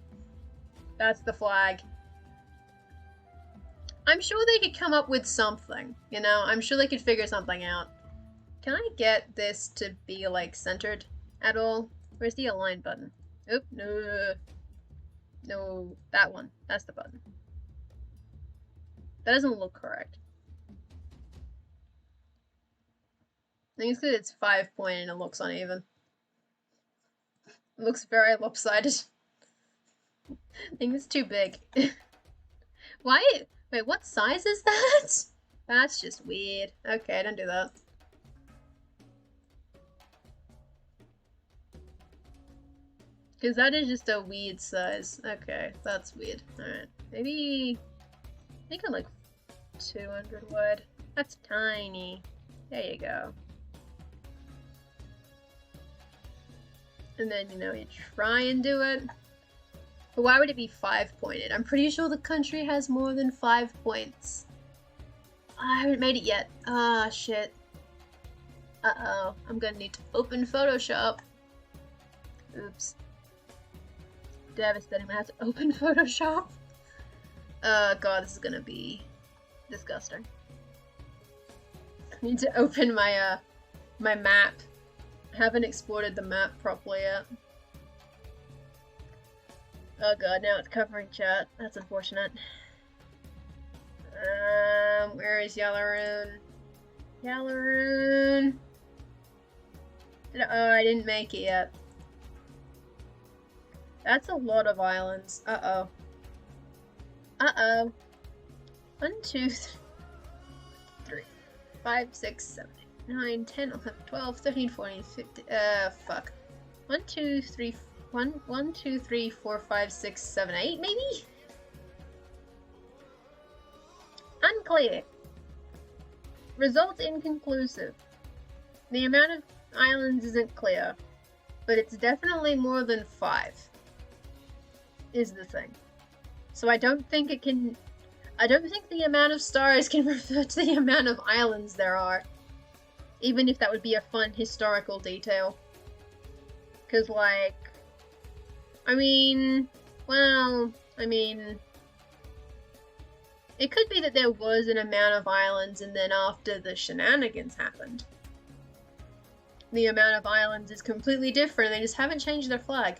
That's the flag. I'm sure they could come up with something, you know? I'm sure they could figure something out. Can I get this to be, like, centered at all? Where's the align button? Oop, no. No, that one. That's the button. That doesn't look correct. I think it's because it's 5-point and it looks uneven. It looks very lopsided. I think it's too big. Why? Wait, what size is that? That's just weird. Okay, don't do that. Because that is just a weird size. Okay, that's weird. Alright, maybe... make it like 200 wide. That's tiny. There you go. And then, you try and do it. But why would it be 5-pointed? I'm pretty sure the country has more than 5 points. I haven't made it yet. Ah, shit. Uh-oh. I'm gonna need to open Photoshop. Oops. Devastating. I'm gonna have to open Photoshop. God, this is gonna be disgusting. I need to open my, my map. I haven't exported the map properly yet. Oh god, now it's covering chat. That's unfortunate. Where is Yalaroon? Yalaroon! Oh, I didn't make it yet. That's a lot of islands. Uh-oh. Uh-oh. 1, 2, 3, 5, 6, 7, 8, 9, 10, 11, 12, 13, 14, 15, fuck. 1, 2, 3, 1, 2, 3, 4, 5, 6, 7, 8, maybe? Unclear. Result inconclusive. The amount of islands isn't clear, but it's definitely more than 5, is the thing. So I don't think the amount of stars can refer to the amount of islands there are. Even if that would be a fun historical detail. Because, like... it could be that there was an amount of islands and then after the shenanigans happened, the amount of islands is completely different. They just haven't changed their flag.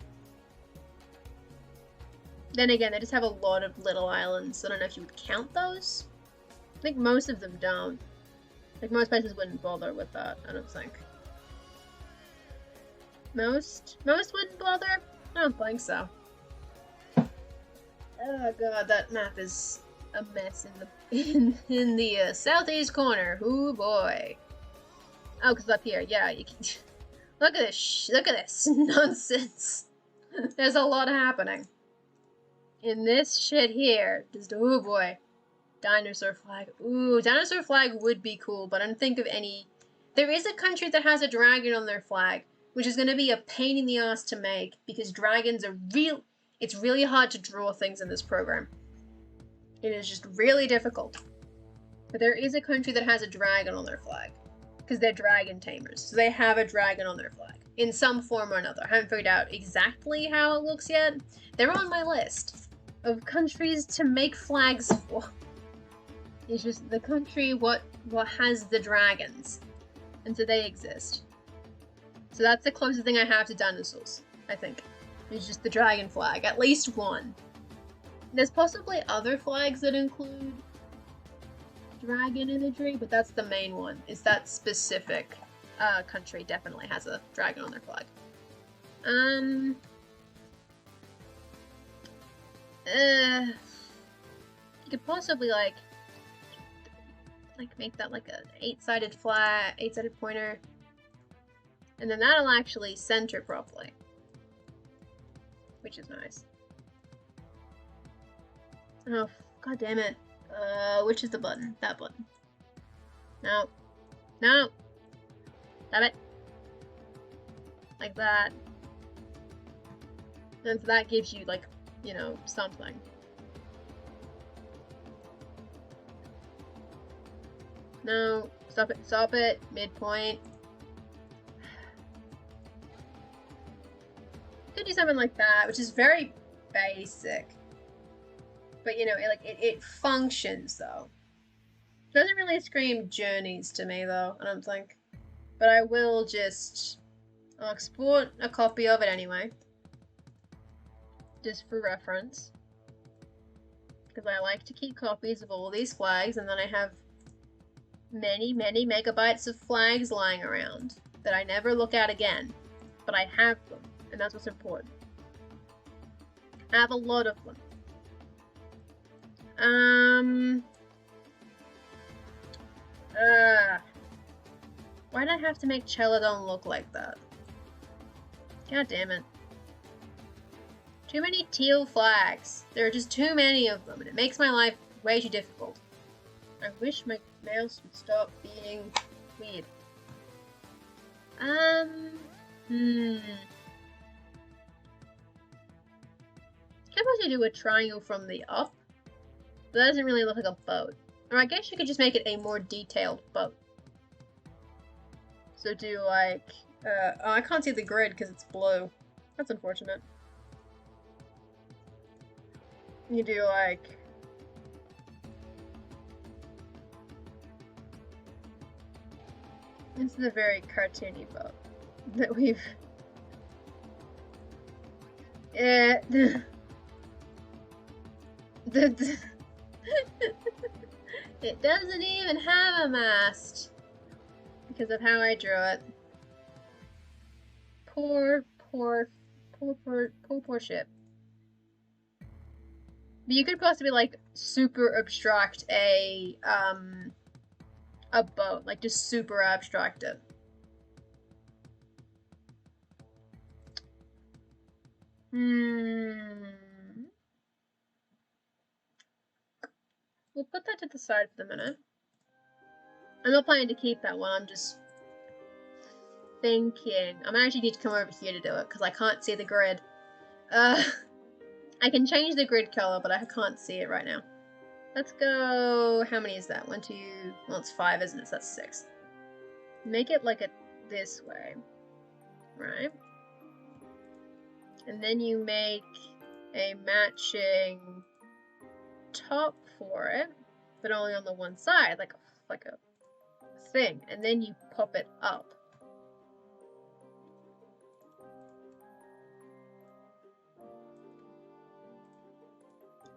Then again, they just have a lot of little islands, so I don't know if you would count those. I think most of them don't. Like, most places wouldn't bother with that, I don't think. Most wouldn't bother? I don't think so. Oh god, that map is a mess in the southeast corner. Ooh boy. Oh, cause up here, yeah, you can look at this nonsense. There's a lot happening in this shit here. Just oh boy, dinosaur flag. Ooh, dinosaur flag would be cool, but I don't think of any. There is a country that has a dragon on their flag, which is going to be a pain in the ass to make because dragons are real. It's really hard to draw things in this program. It is just really difficult. But there is a country that has a dragon on their flag. Because they're dragon tamers. So they have a dragon on their flag. In some form or another. I haven't figured out exactly how it looks yet. They're on my list of countries to make flags for. It's just the country what has the dragons. And so they exist. So that's the closest thing I have to dinosaurs, I think. It's just the dragon flag. At least one. There's possibly other flags that include dragon imagery, but that's the main one. Is that specific country definitely has a dragon on their flag. You could possibly like make that like an 8-sided flag, 8-sided pointer, and then that'll actually center properly, which is nice. Oh, god damn it. Which is the button? That button. No. No! Damn it. Like that. And so that gives you, like, you know, something. No. Stop it. Stop it. Midpoint. Could do something like that, which is very basic. But you know, it functions though. Doesn't really scream journeys to me though, I don't think. But I will I'll export a copy of it anyway. Just for reference. Because I like to keep copies of all these flags, and then I have many, many megabytes of flags lying around that I never look at again. But I have them, and that's what's important. I have a lot of them. Why'd I have to make Celadon look like that? God damn it. Too many teal flags. There are just too many of them, and it makes my life way too difficult. I wish my mouse would stop being weird. Can I do a triangle from the up? But that doesn't really look like a boat. Or I guess you could just make it a more detailed boat. So do like, oh, I can't see the grid because it's blue. That's unfortunate. You do like, this is a very cartoony boat that we've, it doesn't even have a mast because of how I drew it. Poor ship. But you could possibly like super abstract a boat, like just super abstract it. We'll put that to the side for the minute. I'm not planning to keep that one, I'm just thinking. I might actually need to come over here to do it, because I can't see the grid. I can change the grid color, but I can't see it right now. Let's go, how many is that? 1, 2, well it's 5, isn't it? So that's 6. Make it like this way, right? And then you make a matching top for it, but only on the one side, like a thing, and then you pop it up.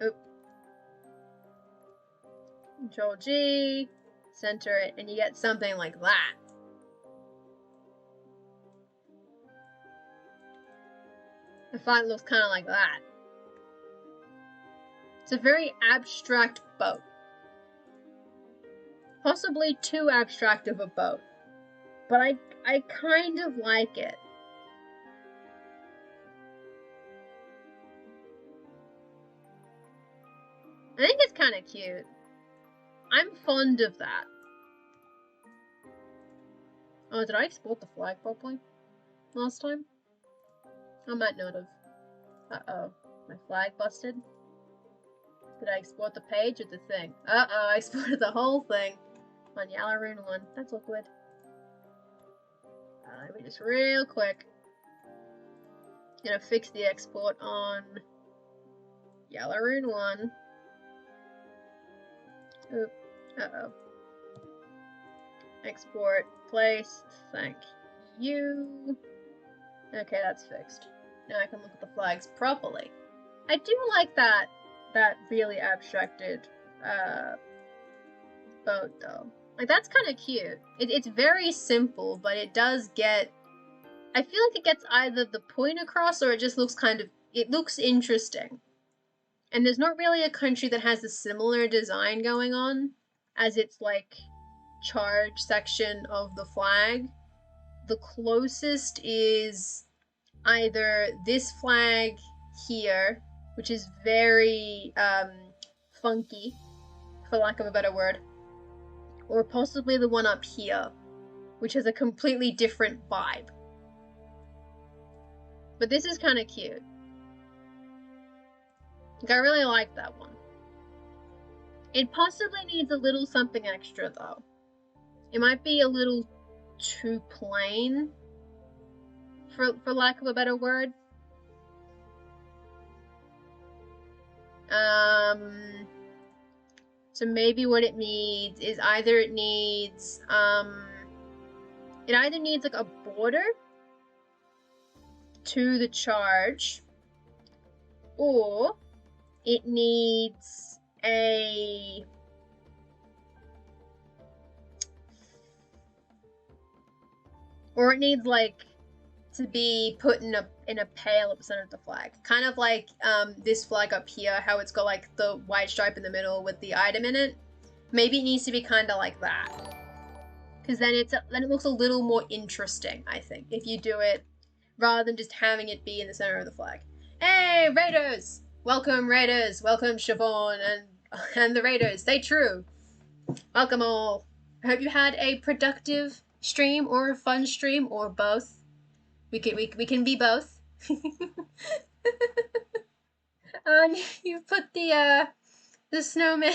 Oop. Control G, center it, and you get something like that. The font looks kind of like that. It's a very abstract boat. Possibly too abstract of a boat. But I kind of like it. I think it's kind of cute. I'm fond of that. Oh, did I export the flag properly last time? I might not have. Uh-oh. My flag busted? Did I export the page or the thing? Uh-oh, I exported the whole thing on Yalaroon 1. That's awkward. Let me just real quick. Gonna fix the export on Yalaroon 1. Oop. Uh-oh. Export. Place. Thank you. Okay, that's fixed. Now I can look at the flags properly. I do like that really abstracted boat though. Like that's kind of cute. It's very simple, but it does get. I feel like it gets either the point across or it just looks it looks interesting. And there's not really a country that has a similar design going on as its like charge section of the flag. The closest is either this flag here, which is very funky, for lack of a better word, or possibly the one up here, which has a completely different vibe. But this is kind of cute. Like, I really like that one. It possibly needs a little something extra, though. It might be a little too plain, for lack of a better word. So maybe what it needs is either it either needs like a border to the charge, or it needs like to be put in a pail at the center of the flag, kind of like this flag up here, how it's got like the white stripe in the middle with the item in it. Maybe it needs to be kind of like that, because then it looks a little more interesting, I think, if you do it rather than just having it be in the center of the flag. Hey, raiders! Welcome, raiders! Welcome, Siobhan and the raiders. Stay true. Welcome all. I hope you had a productive stream or a fun stream or both. We can be both. You put the snowman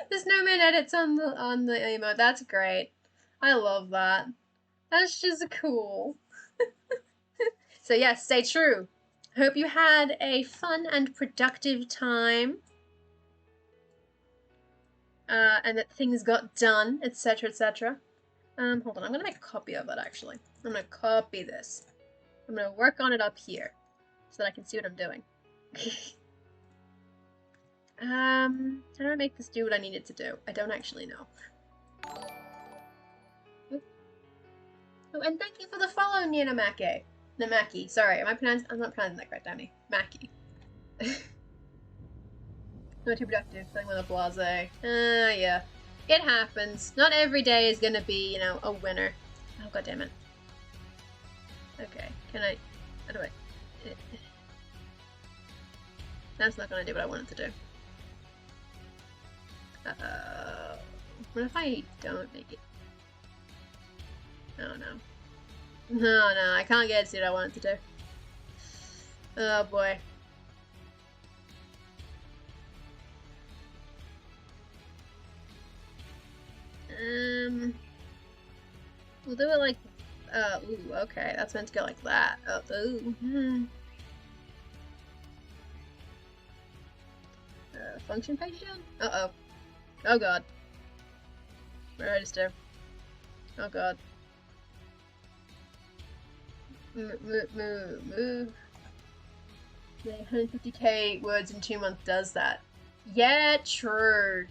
the snowman edits on the emote. That's great. I love that. That's just cool. So yes, stay true. Hope you had a fun and productive time. And that things got done, etc., etc. Hold on, I'm gonna make a copy of it, actually. I'm gonna copy this. I'm gonna work on it up here, so that I can see what I'm doing. How do I make this do what I need it to do? I don't actually know. Oh, and thank you for the follow, Ninamake. Namaki, sorry, I'm not pronouncing that correct, Danny. Maki. Not too productive, feeling with a blase. Yeah. It happens. Not every day is gonna be, you know, a winner. Oh, god damn it. Okay, how do I... That's not gonna do what I want it to do. What if I don't make it? Oh no. No, I can't get it to do what I want it to do. Oh boy. We'll do it like, ooh, okay, that's meant to go like that. Oh, ooh. Function page down? Uh-oh. Oh god. What did I just do? Oh god. Move. The 150k words in 2 months does that. Yeah, true.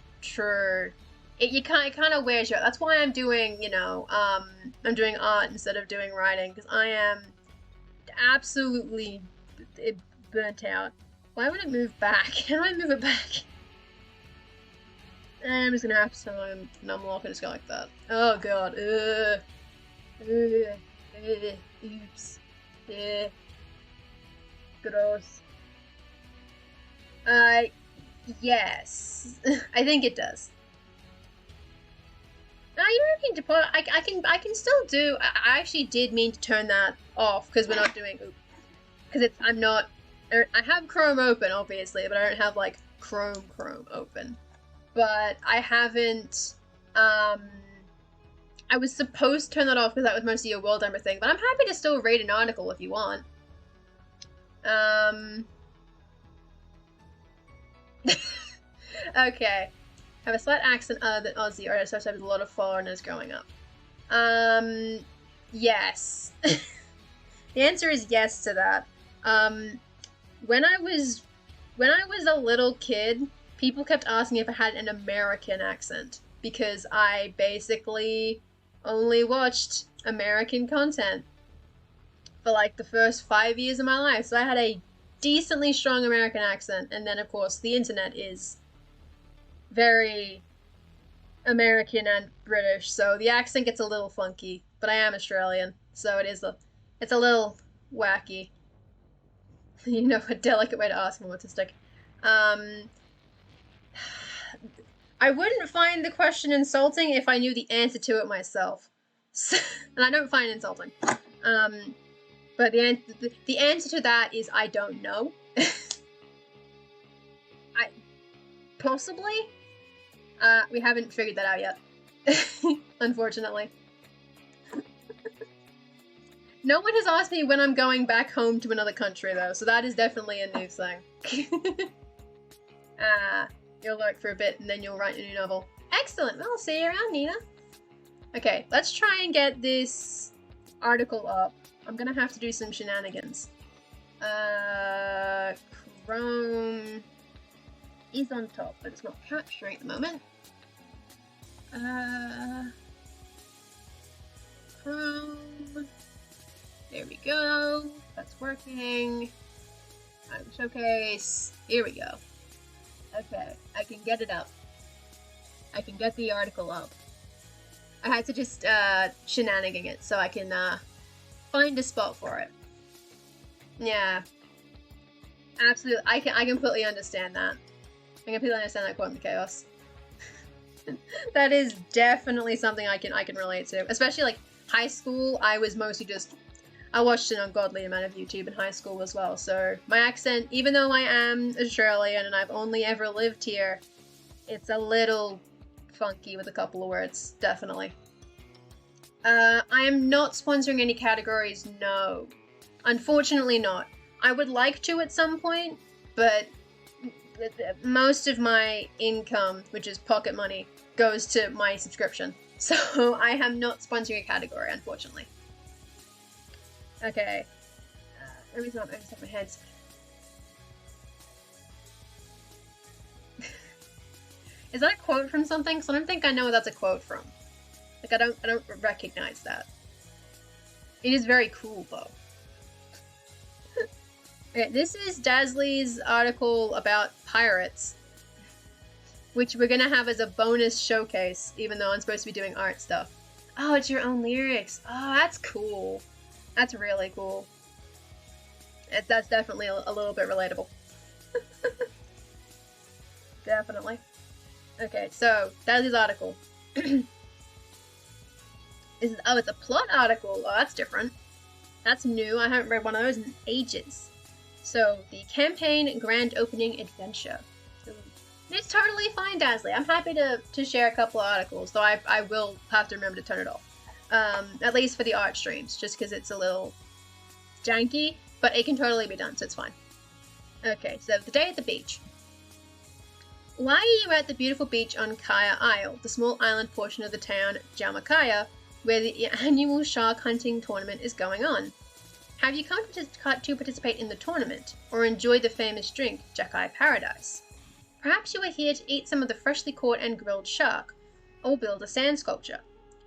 It kind of wears you out. That's why I'm doing, you know, I'm doing art instead of doing writing, because I am absolutely burnt out. Why would it move back? How do I move it back? I'm just gonna have to numlock and just go like that. Oh god. Oops. Gross. Yes. I think it does. You don't need to put. I can still do. I actually did mean to turn that off because we're not doing. Because I'm not. I have Chrome open, obviously, but I don't have like Chrome open. But I haven't. I was supposed to turn that off because that was mostly a World Ember thing, but I'm happy to still read an article if you want. Okay. have a slight accent other than Aussie or associated with a lot of foreigners growing up? Yes. The answer is yes to that. When I was a little kid, people kept asking if I had an American accent because I basically only watched American content for like the first 5 years of my life. So I had a decently strong American accent, and then of course the internet is very American and British, so the accent gets a little funky. But I am Australian, so it's a little wacky. You know, a delicate way to ask an autistic. I wouldn't find the question insulting if I knew the answer to it myself, and I don't find it insulting. But the answer to that is I don't know. I possibly. We haven't figured that out yet, unfortunately. No one has asked me when I'm going back home to another country, though, so that is definitely a new thing. You'll lurk for a bit, and then you'll write a new novel. Excellent! Well, I'll see you around, Nina. Okay, let's try and get this article up. I'm gonna have to do some shenanigans. Chrome is on top, but it's not capturing at the moment. Chrome. There we go. That's working. Showcase. Here we go. Okay, I can get it up. I can get the article up. I had to just shenanigan it so I can find a spot for it. Yeah. Absolutely. I completely understand that. I completely understand that Quantum Chaos. That is definitely something I can relate to. Especially like high school, I was mostly just I watched an ungodly amount of YouTube in high school as well, so my accent, even though I am Australian and I've only ever lived here, it's a little funky with a couple of words, definitely. I am not sponsoring any categories, no. Unfortunately not. I would like to at some point, but most of my income, which is pocket money, goes to my subscription. So I am not sponsoring a category, unfortunately. Okay. Let me not overstep my heads. Is that a quote from something? Because I don't think I know what that's a quote from. Like I don't recognize that. It is very cool though. Okay, this is Dazly's article about pirates, which we're gonna have as a bonus showcase, even though I'm supposed to be doing art stuff. Oh, it's your own lyrics. Oh, that's cool. That's really cool. That's definitely a little bit relatable. Definitely. Okay, so Dazly's article. It's a plot article. Oh, that's different. That's new. I haven't read one of those in ages. So, the campaign grand opening adventure. It's totally fine, Dazly. I'm happy to share a couple of articles, though I will have to remember to turn it off. At least for the art streams, just because it's a little janky, but it can totally be done, so it's fine. Okay, so the day at the beach. Why are you at the beautiful beach on Kaya Isle, the small island portion of the town Jamakaya, where the annual shark hunting tournament is going on? Have you come to participate in the tournament, or enjoy the famous drink, Jakai Paradise? Perhaps you are here to eat some of the freshly caught and grilled shark, or build a sand sculpture.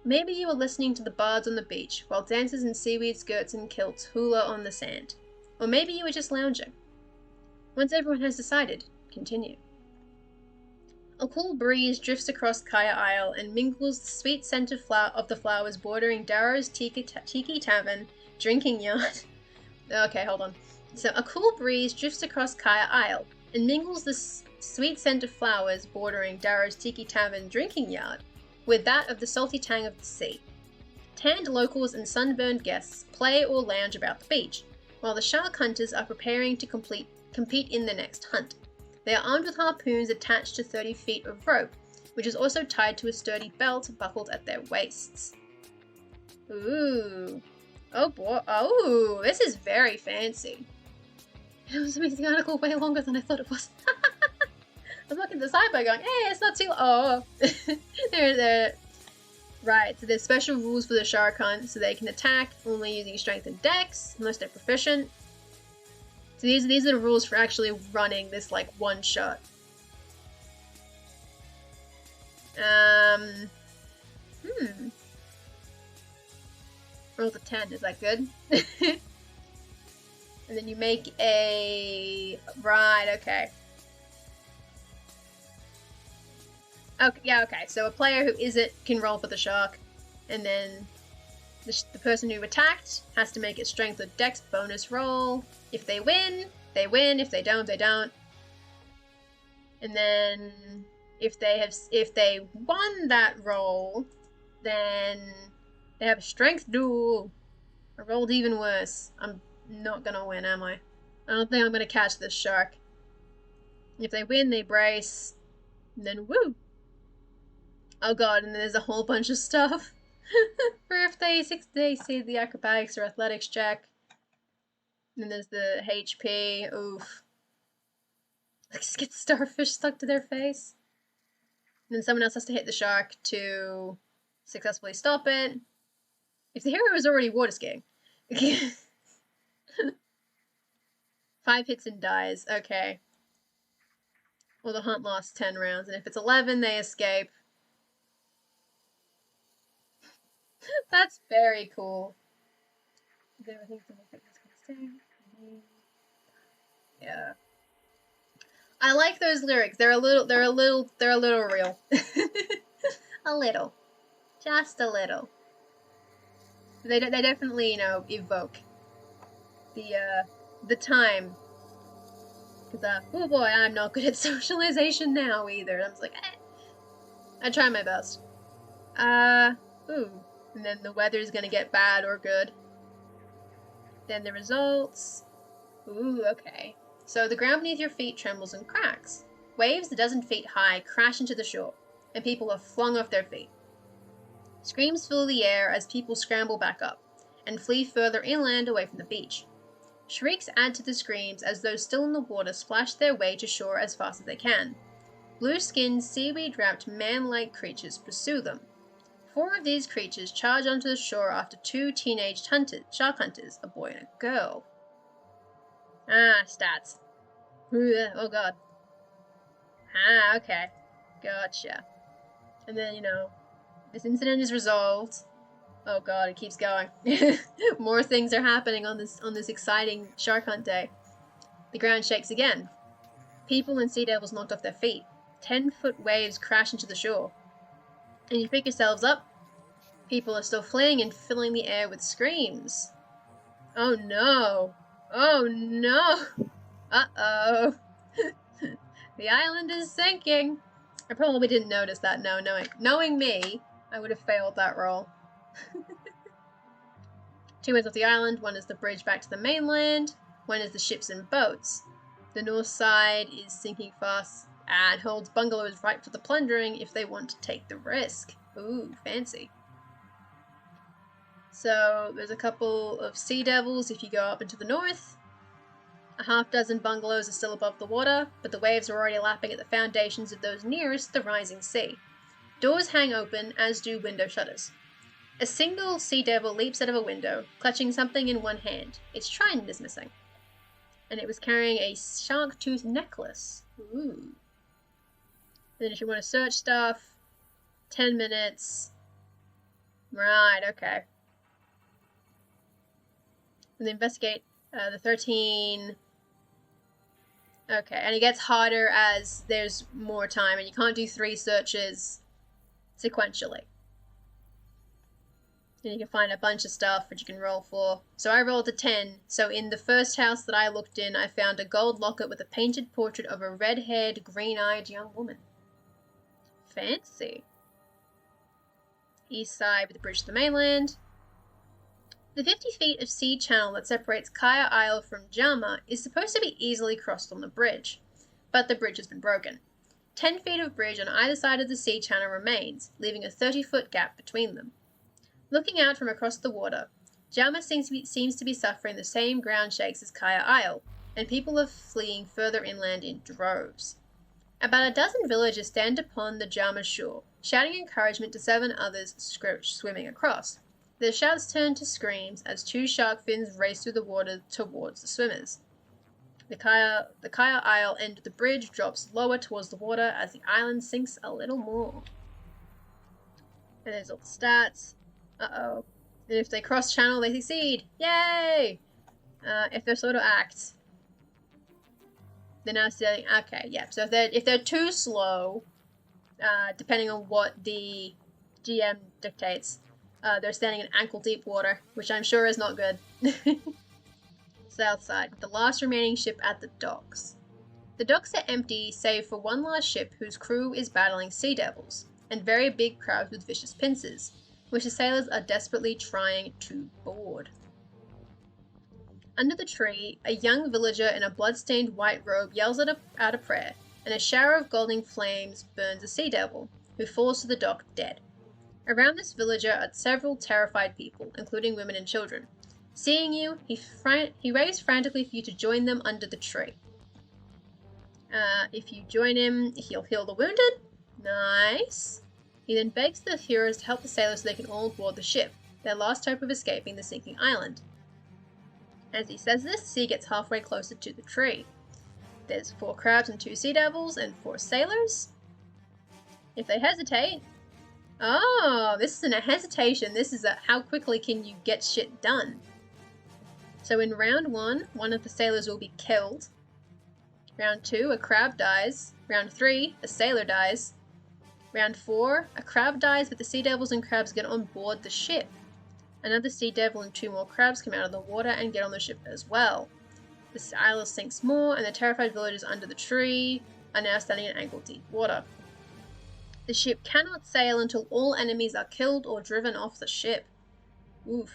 Maybe you are listening to the bards on the beach, while dancers in seaweed skirts and kilts hula on the sand. Or maybe you are just lounging. Once everyone has decided, continue. A cool breeze drifts across Kaya Isle and mingles the sweet scent of the flowers bordering Darrow's Tiki Tavern drinking yard. Okay, hold on. So, a cool breeze drifts across Kaya Isle and mingles the sweet scent of flowers bordering Darrow's Tiki Tavern drinking yard with that of the salty tang of the sea. Tanned locals and sunburned guests play or lounge about the beach, while the shark hunters are preparing to compete in their next hunt. They are armed with harpoons attached to 30 feet of rope, which is also tied to a sturdy belt buckled at their waists. Ooh. Oh boy. Oh, this is very fancy. It was making the article way longer than I thought it was. I'm looking at the sidebar going, hey, it's not too. Oh, they're right. So there's special rules for the shark hunt, so they can attack only using strength and dex unless they're proficient. So these are the rules for actually running this like one shot. Roll the 10. Is that good? And then you make a... Right, okay. Okay, yeah, okay. So a player who isn't can roll for the shark, and then the person who attacked has to make a strength or dex bonus roll. If they win, they win. If they don't, they don't. And then if they won that roll, then they have a strength duel. I rolled even worse. I'm not gonna win, am I? I don't think I'm gonna catch this shark. If they win, they brace. And then woo! Oh god, and then there's a whole bunch of stuff. For if they see the acrobatics or athletics check. And then there's the HP. Oof. Like, just get starfish stuck to their face. And then someone else has to hit the shark to successfully stop it. If the hero is already water skiing. 5 hits and dies. Okay. Well, the hunt lasts 10 rounds, and if it's 11, they escape. That's very cool. Yeah. I like those lyrics. They're a little real. A little. Just a little. They definitely, evoke the time. Because, oh boy, I'm not good at socialization now either. I'm just like, I try my best. Ooh. And then the weather's gonna get bad or good. Then the results. Ooh, okay. So the ground beneath your feet trembles and cracks. Waves a dozen feet high crash into the shore, and people are flung off their feet. Screams fill the air as people scramble back up, and flee further inland away from the beach. Shrieks add to the screams as those still in the water splash their way to shore as fast as they can. Blue-skinned, seaweed-wrapped, man-like creatures pursue them. 4 of these creatures charge onto the shore after 2 teenage shark hunters, a boy and a girl. Ah, stats. Oh god. Ah, okay. Gotcha. And then, this incident is resolved. Oh god, it keeps going. More things are happening on this exciting shark hunt day. The ground shakes again. People and sea devils knocked off their feet. 10-foot waves crash into the shore. And you pick yourselves up. People are still fleeing and filling the air with screams. Oh no. Oh no. Uh-oh. The island is sinking. I probably didn't notice that, no. Knowing me, I would have failed that roll. 2 ends off the island. 1 is the bridge back to the mainland. 1 is the ships and boats. The north side is sinking fast and holds bungalows right for the plundering if they want to take the risk. Ooh, fancy. So there's a couple of sea devils if you go up into the north. A half dozen bungalows are still above the water, but the waves are already lapping at the foundations of those nearest the rising sea. Doors hang open, as do window shutters. A single sea devil leaps out of a window, clutching something in one hand. Its trident is missing. And it was carrying a shark tooth necklace. Ooh. Then if you want to search stuff, 10 minutes. Right, okay. And then investigate the 13. Okay, and it gets harder as there's more time, and you can't do 3 searches sequentially. And you can find a bunch of stuff which you can roll for. So I rolled a 10. So in the first house that I looked in, I found a gold locket with a painted portrait of a red-haired, green-eyed young woman. Fancy. East side with the bridge to the mainland. The 50 feet of sea channel that separates Kaya Isle from Jama is supposed to be easily crossed on the bridge, but the bridge has been broken. 10 feet of bridge on either side of the sea channel remains, leaving a 30-foot gap between them. Looking out from across the water, Jama seems to be suffering the same ground shakes as Kaya Isle, and people are fleeing further inland in droves. About a dozen villagers stand upon the Jama shore, shouting encouragement to 7 others swimming across. Their shouts turn to screams as 2 shark fins race through the water towards the swimmers. The Kaya Isle end of the bridge drops lower towards the water as the island sinks a little more. And there's all the stats. Uh-oh. And if they cross channel, they succeed. Yay! If they're slow to act, they're now standing. Okay, yeah. So if they're too slow, depending on what the GM dictates, they're standing in ankle-deep water, which I'm sure is not good. South side, the last remaining ship at the docks. The docks are empty, save for one last ship whose crew is battling sea devils and very big crabs with vicious pincers, which the sailors are desperately trying to board. Under the tree, a young villager in a blood-stained white robe yells out a prayer, and a shower of golden flames burns a sea devil, who falls to the dock dead. Around this villager are several terrified people, including women and children. Seeing you, he waves frantically for you to join them under the tree. If you join him, he'll heal the wounded. Nice. He then begs the heroes to help the sailors so they can all board the ship, their last hope of escaping the sinking island. As he says this, the sea gets halfway closer to the tree. There's 4 crabs and 2 sea devils and 4 sailors. If they hesitate... Oh, this isn't a hesitation, this is a how quickly can you get shit done. So in round 1, one of the sailors will be killed. Round 2, a crab dies. Round 3, a sailor dies. Round 4, a crab dies, but the sea devils and crabs get on board the ship. Another sea devil and 2 more crabs come out of the water and get on the ship as well. The island sinks more, and the terrified villagers under the tree are now standing in ankle-deep water. The ship cannot sail until all enemies are killed or driven off the ship. Oof.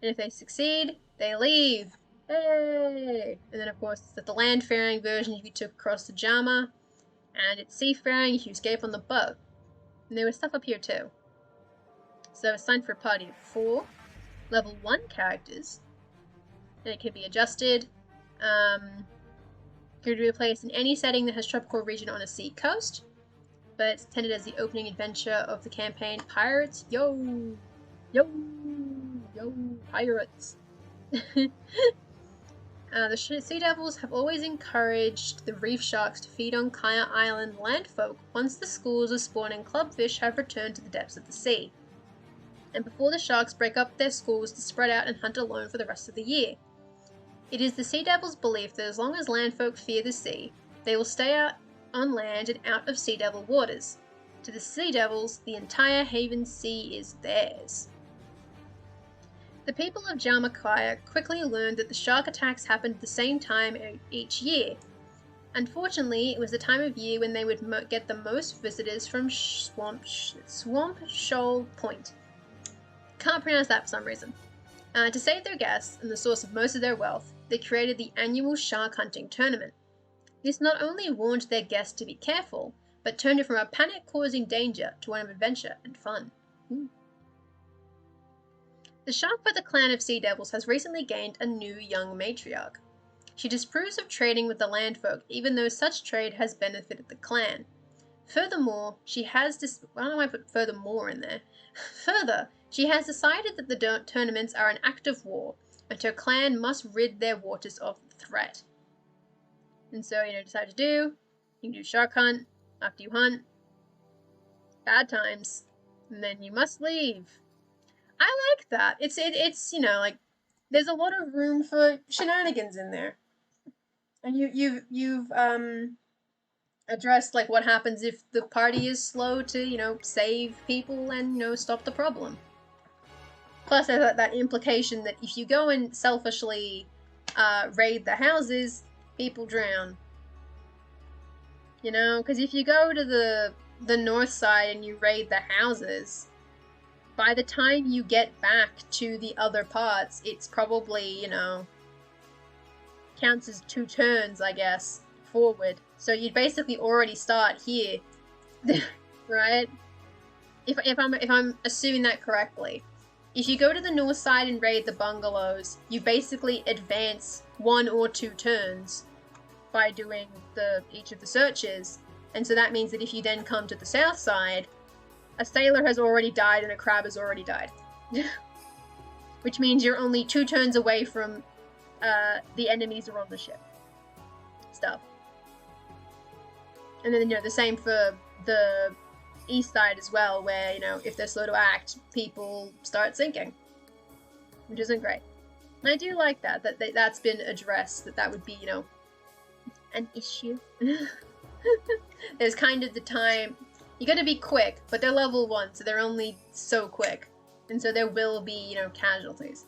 And if they succeed, they leave. Hey! And then, of course, it's the land-faring version if you took across the Jama, and it's seafaring if you escape on the boat. And there was stuff up here too. So it's signed for a party of 4, level 1 characters, and it can be adjusted. Could be placed in any setting that has tropical region on a sea coast, but it's intended as the opening adventure of the campaign. Pirates, yo! Yo! Yo, pirates! The Sea Devils have always encouraged the reef sharks to feed on Kaya Island landfolk once the schools of spawning clubfish have returned to the depths of the sea, and before the sharks break up their schools to spread out and hunt alone for the rest of the year. It is the Sea Devils' belief that as long as landfolk fear the sea, they will stay out on land and out of Sea Devil waters. To the Sea Devils, the entire Haven Sea is theirs. The people of Jamakaya quickly learned that the shark attacks happened at the same time each year. Unfortunately, it was the time of year when they would get the most visitors from Swamp Shoal Point. Can't pronounce that for some reason. To save their guests and the source of most of their wealth, they created the annual shark hunting tournament. This not only warned their guests to be careful, but turned it from a panic-causing danger to one of adventure and fun. Ooh. The Sharkfeather clan of Sea Devils has recently gained a new young matriarch. She disapproves of trading with the landfolk, even though such trade has benefited the clan. Furthermore, she has I don't know why I put furthermore in there. Further, she has decided that the tournaments are an act of war, and her clan must rid their waters of the threat. And so, decide to do, you can do shark hunt. After you hunt, bad times, and then you must leave. I like that. It's like there's a lot of room for shenanigans in there, and you've addressed like what happens if the party is slow to save people and stop the problem. Plus, there's that implication that if you go and selfishly raid the houses, people drown. Because if you go to the north side and you raid the houses, by the time you get back to the other parts, it's probably, counts as 2 turns, I guess, forward. So you'd basically already start here, right? If I'm assuming that correctly. If you go to the north side and raid the bungalows, you basically advance 1 or 2 turns. by doing each of the searches. And so that means that if you then come to the south side, a sailor has already died and a crab has already died. Which means you're only 2 turns away from the enemies are on the ship. Stuff. And then, you know, the same for the east side as well, where, you know, if they're slow to act, people start sinking. Which isn't great. And I do like that's been addressed, that would be, you know, an issue. There's kind of the time, you gotta be quick, but they're level 1, so they're only so quick. And so there will be, you know, casualties.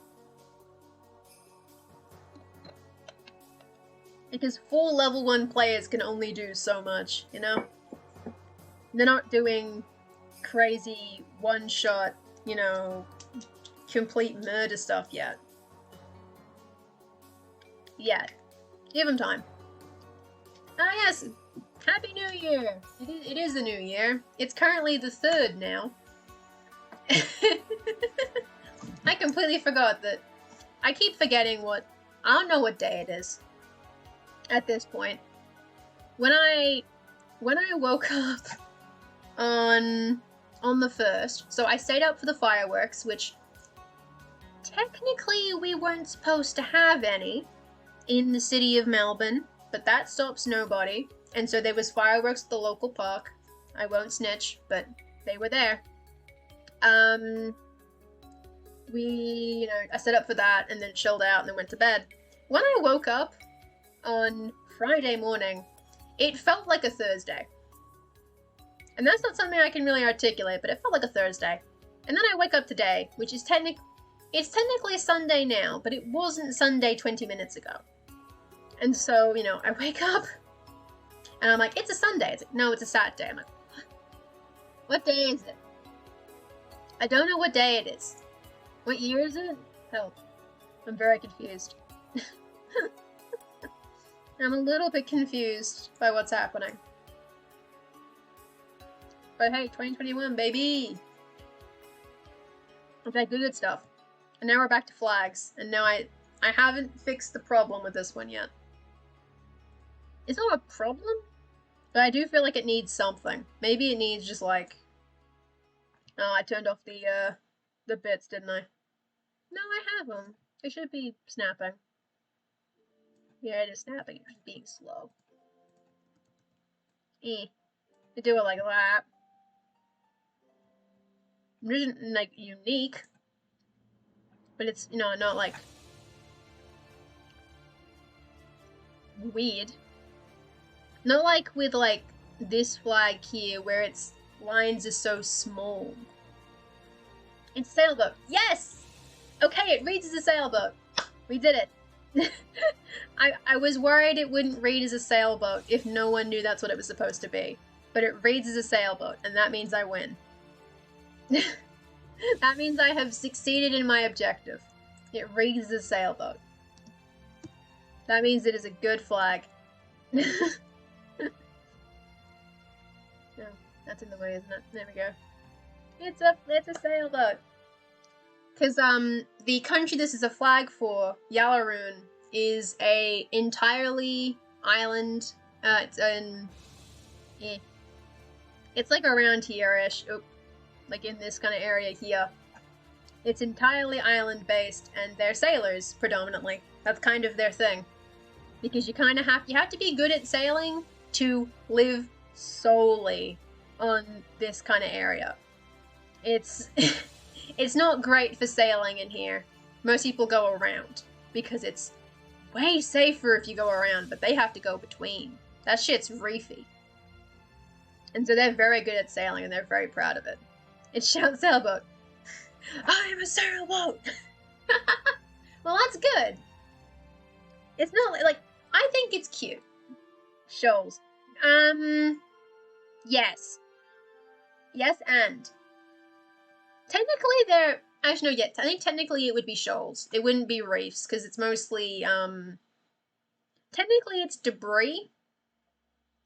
Because full level 1 players can only do so much, you know? They're not doing crazy one-shot, you know, complete murder stuff yet. Yet. Give them time. Ah yes, Happy New Year! It is the new year. It's currently the 3rd now. I completely forgot that. I keep forgetting I don't know what day it is at this point. When I woke up on the 1st, so I stayed up for the fireworks, which technically we weren't supposed to have any in the city of Melbourne, but that stops nobody. And so there was fireworks at the local park. I won't snitch, but they were there. You know, I set up for that and then chilled out and then went to bed. When I woke up on Friday morning, it felt like a Thursday. And that's not something I can really articulate, but it felt like a Thursday. And then I wake up today, which is it's technically Sunday now, but it wasn't Sunday 20 minutes ago. And so, you know, I wake up and I'm like, it's a Sunday. It's like, no, it's a Saturday. I'm like, what day is it? I don't know what day it is. What year is it? Help. I'm very confused. I'm a little bit confused by what's happening. But hey, 2021, baby! Okay, good stuff. And now we're back to flags. And now I haven't fixed the problem with this one yet. It's not a problem, but I do feel like it needs something. Maybe it needs just like... Oh, I turned off the bits, didn't I? No, I have them. They should be snapping. Yeah, it is snapping. It's being slow. I do it like that. It isn't, like, unique. But it's, you know, not, like... weird. Not like with, like, this flag here, where its lines are so small. It's a sailboat. Yes! Okay, it reads as a sailboat. We did it. I was worried it wouldn't read as a sailboat if no one knew that's what it was supposed to be. But it reads as a sailboat, and that means I win. That means I have succeeded in my objective. It reads as a sailboat. That means it is a good flag. No, that's in the way, isn't it? There we go. It's a sailboat. Because, the country this is a flag for, Yalaroon, is a entirely island, it's like around here-ish, like in this kind of area here. It's entirely island-based, and they're sailors, predominantly. That's kind of their thing. Because you have to be good at sailing to live solely on this kind of area. It's not great for sailing in here. Most people go around, because it's way safer if you go around, but they have to go between. That shit's reefy. And so they're very good at sailing, and they're very proud of it. It's Shout Sailboat. I'm a sailboat! Well, that's good. It's not, like, I think it's cute. Shoals. Yes. Yes, and. Technically, they're... Actually, no, yeah, I think technically it would be shoals. It wouldn't be reefs, because it's mostly, technically it's debris,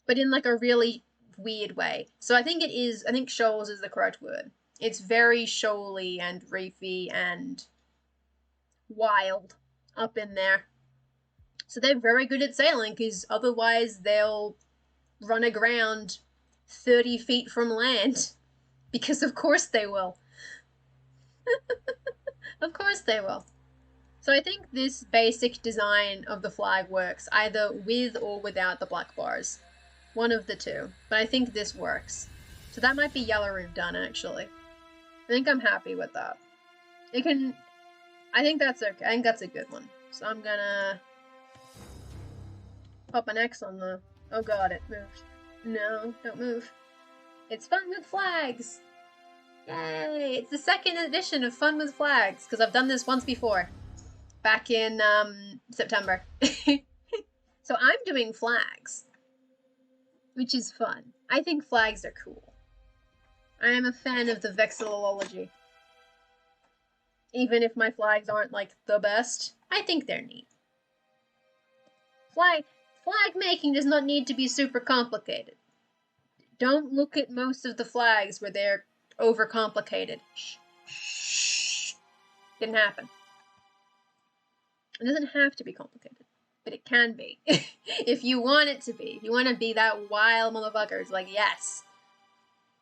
but in, like, a really weird way. So I think shoals is the correct word. It's very shoaly and reefy and wild up in there. So they're very good at sailing, because otherwise they'll run aground 30 feet from land. Because of course they will. Of course they will. So I think this basic design of the flag works, either with or without the black bars. One of the two. But I think this works. So that might be Yellow Room done, actually. I think I'm happy with that. I think that's okay. I think that's a good one. So I'm gonna pop an X on the... Oh god, it moved. No, don't move. It's Fun with Flags! Yay! It's the second edition of Fun with Flags, because I've done this once before. Back in, September. So I'm doing flags. Which is fun. I think flags are cool. I am a fan of the vexillology. Even if my flags aren't, like, the best, I think they're neat. Flag making does not need to be super complicated. Don't look at most of the flags where they're overcomplicated. Shh. Didn't happen. It doesn't have to be complicated, but it can be. If you want it to be. If you want to be that wild motherfucker, it's like, yes.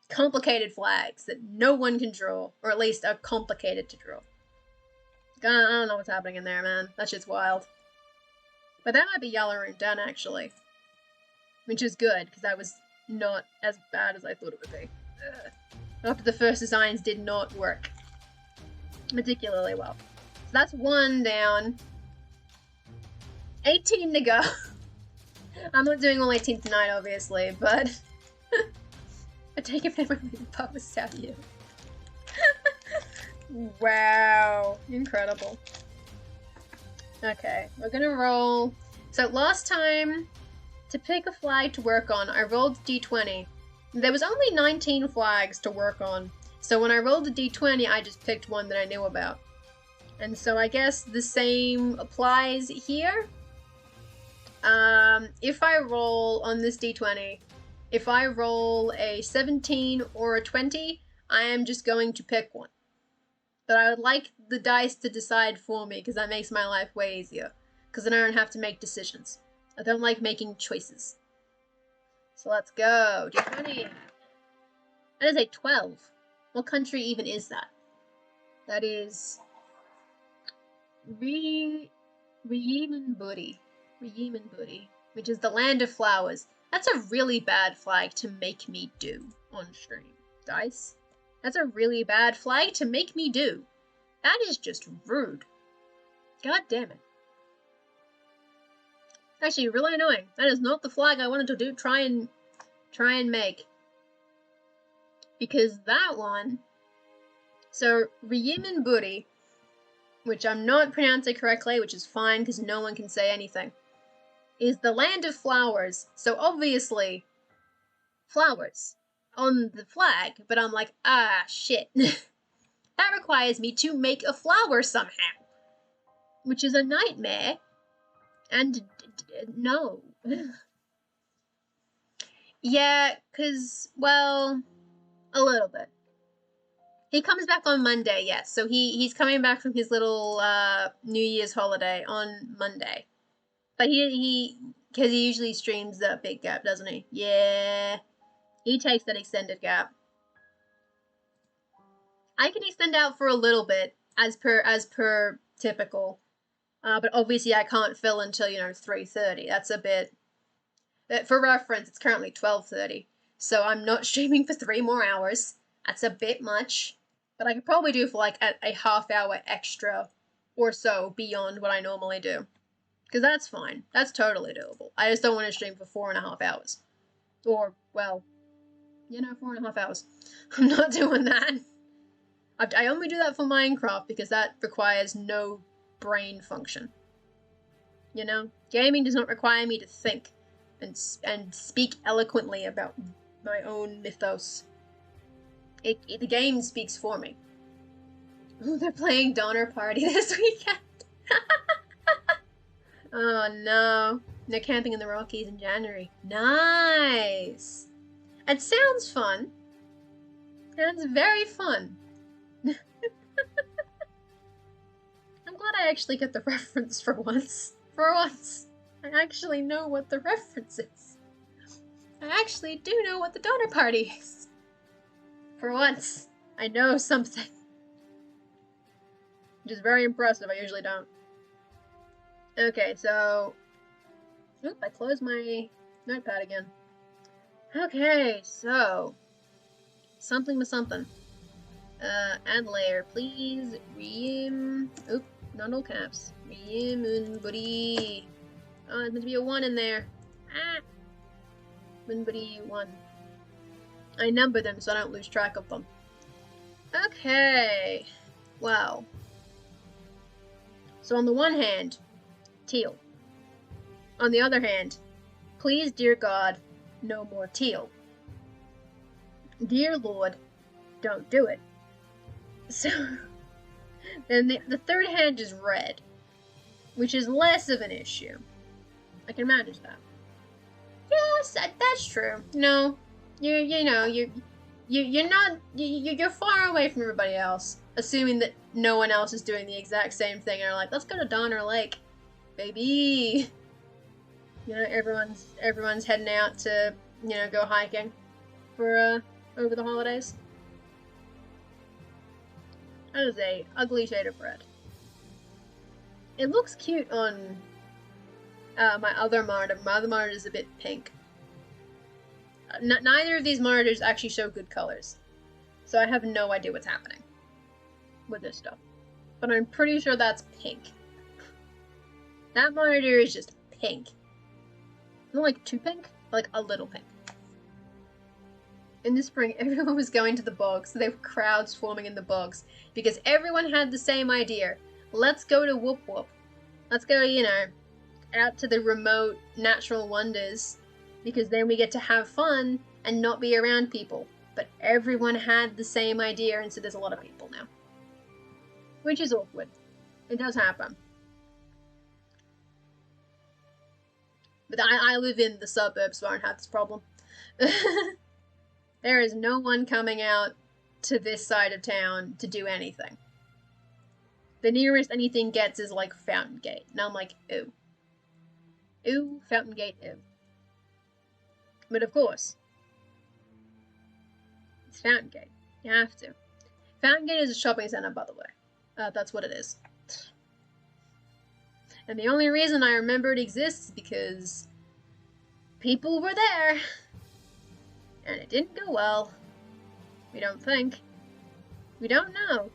Complicated flags that no one can draw, or at least are complicated to draw. I don't know what's happening in there, man. That shit's wild. But that might be Yellow Room done, actually. Which is good, because that was not as bad as I thought it would be. After the first designs did not work particularly well. So that's one down. 18 to go. I'm not doing all 18 tonight, obviously, but... I take it never made a pop with you. Wow. Incredible. Okay, we're gonna roll. So last time, to pick a flag to work on, I rolled d20. There was only 19 flags to work on, so when I rolled a d20, I just picked one that I knew about. And so I guess the same applies here. If I roll on this d20, if I roll a 17 or a 20, I am just going to pick one. But I would like the dice to decide for me, because that makes my life way easier. Because then I don't have to make decisions. I don't like making choices. So let's go. D20. That is a 12. What country even is that? That is... Reyemenburi. Reyemenburi. Which is the land of flowers. That's a really bad flag to make me do on stream. Dice? That's a really bad flag to make me do. That is just rude. God damn it. Actually, really annoying. That is not the flag I wanted to do. Try and make. Because that one... So, Reyemenburi, which I'm not pronouncing correctly, which is fine because no one can say anything, is the land of flowers. So obviously, flowers on the flag, but I'm like, ah, shit. That requires me to make a flower somehow, which is a nightmare, and no. Yeah, because, well, a little bit. He comes back on Monday, yes, so he's coming back from his little New Year's holiday on Monday. But because he usually streams that big gap, doesn't he? Yeah. He takes that extended gap. I can extend out for a little bit, as per typical. But obviously I can't fill until, 3:30. That's a bit... For reference, it's currently 12:30. So I'm not streaming for 3 more hours. That's a bit much. But I could probably do for like a half hour extra or so beyond what I normally do. Because that's fine. That's totally doable. I just don't want to stream for 4.5 hours. Or, well, 4.5 hours. I'm not doing that. I only do that for Minecraft because that requires no brain function. Gaming does not require me to think and speak eloquently about my own mythos. The game speaks for me. Oh, they're playing Donner Party this weekend. Oh no. They're camping in the Rockies in January. Nice! It sounds fun. Sounds very fun. I'm glad I actually get the reference for once. For once. I actually know what the reference is. I actually do know what the Donner Party is. For once, I know something. Which is very impressive, I usually don't. Okay, so... Oop, I closed my notepad again. Okay, so... Something to something. Add layer, please. Ream... Oop, not all caps. Ream Unbuddy. Oh, there's meant to be a 1 in there. Ah! Unbuddy 1. I number them so I don't lose track of them. Okay. Wow. So on the one hand, teal. On the other hand, please, dear God, no more teal. Dear Lord, don't do it. So, then the third hand is red, which is less of an issue. I can manage that. Yes, that's true. No, you're far away from everybody else. Assuming that no one else is doing the exact same thing and are like, let's go to Donner Lake, baby. You know, everyone's heading out to, you know, go hiking for over the holidays. That is a ugly shade of red. It looks cute on my other monitor. My other monitor is a bit pink. Neither of these monitors actually show good colors, so I have no idea what's happening with this stuff. But I'm pretty sure that's pink. That monitor is just pink. Not like too pink, like a little pink. In the spring, everyone was going to the bogs, so there were crowds forming in the bogs, because everyone had the same idea. Let's go to Whoop Whoop. Let's go, you know, out to the remote natural wonders, because then we get to have fun and not be around people. But everyone had the same idea, and so there's a lot of people now. Which is awkward. It does happen. But I live in the suburbs, so I don't have this problem. There is no one coming out to this side of town to do anything. The nearest anything gets is like Fountain Gate. Now I'm like, ew. Ew, Fountain Gate, ew. But of course, it's Fountain Gate. You have to. Fountain Gate is a shopping center, by the way. That's what it is. And the only reason I remember it exists is because people were there. And it didn't go well. We don't think. We don't know.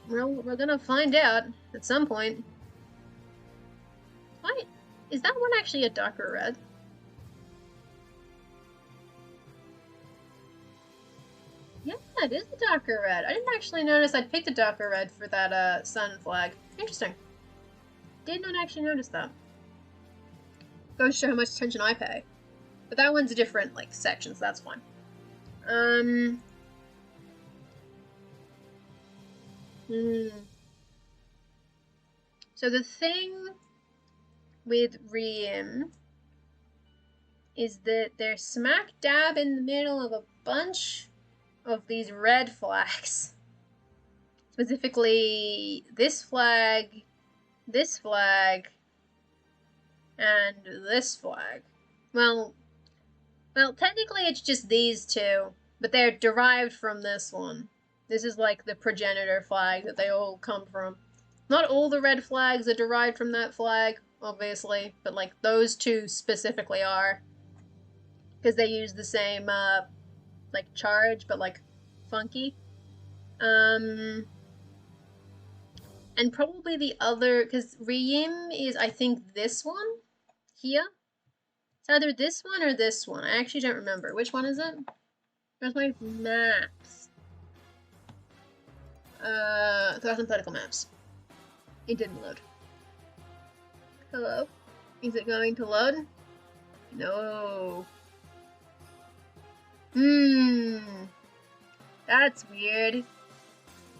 We're gonna find out at some point. Why? Is that one actually a darker red? Yeah, it is a darker red. I didn't actually notice I'd picked a darker red for that sun flag. Interesting. Did not actually notice that. Goes to show how much attention I pay. But that one's a different, like, section, so that's fine. So the thing with Ream is that they're smack dab in the middle of a bunch of these red flags. Specifically, this flag, and this flag. Well, technically it's just these two, but they're derived from this one. This is like the progenitor flag that they all come from. Not all the red flags are derived from that flag, obviously, but like those two specifically are. Because they use the same, like charge, but like funky. And probably the other, because Ream is, I think, this one here. It's either this one or this one. I actually don't remember. Which one is it? Where's my maps? Thousand Political Maps. It didn't load. Hello? Is it going to load? No. That's weird.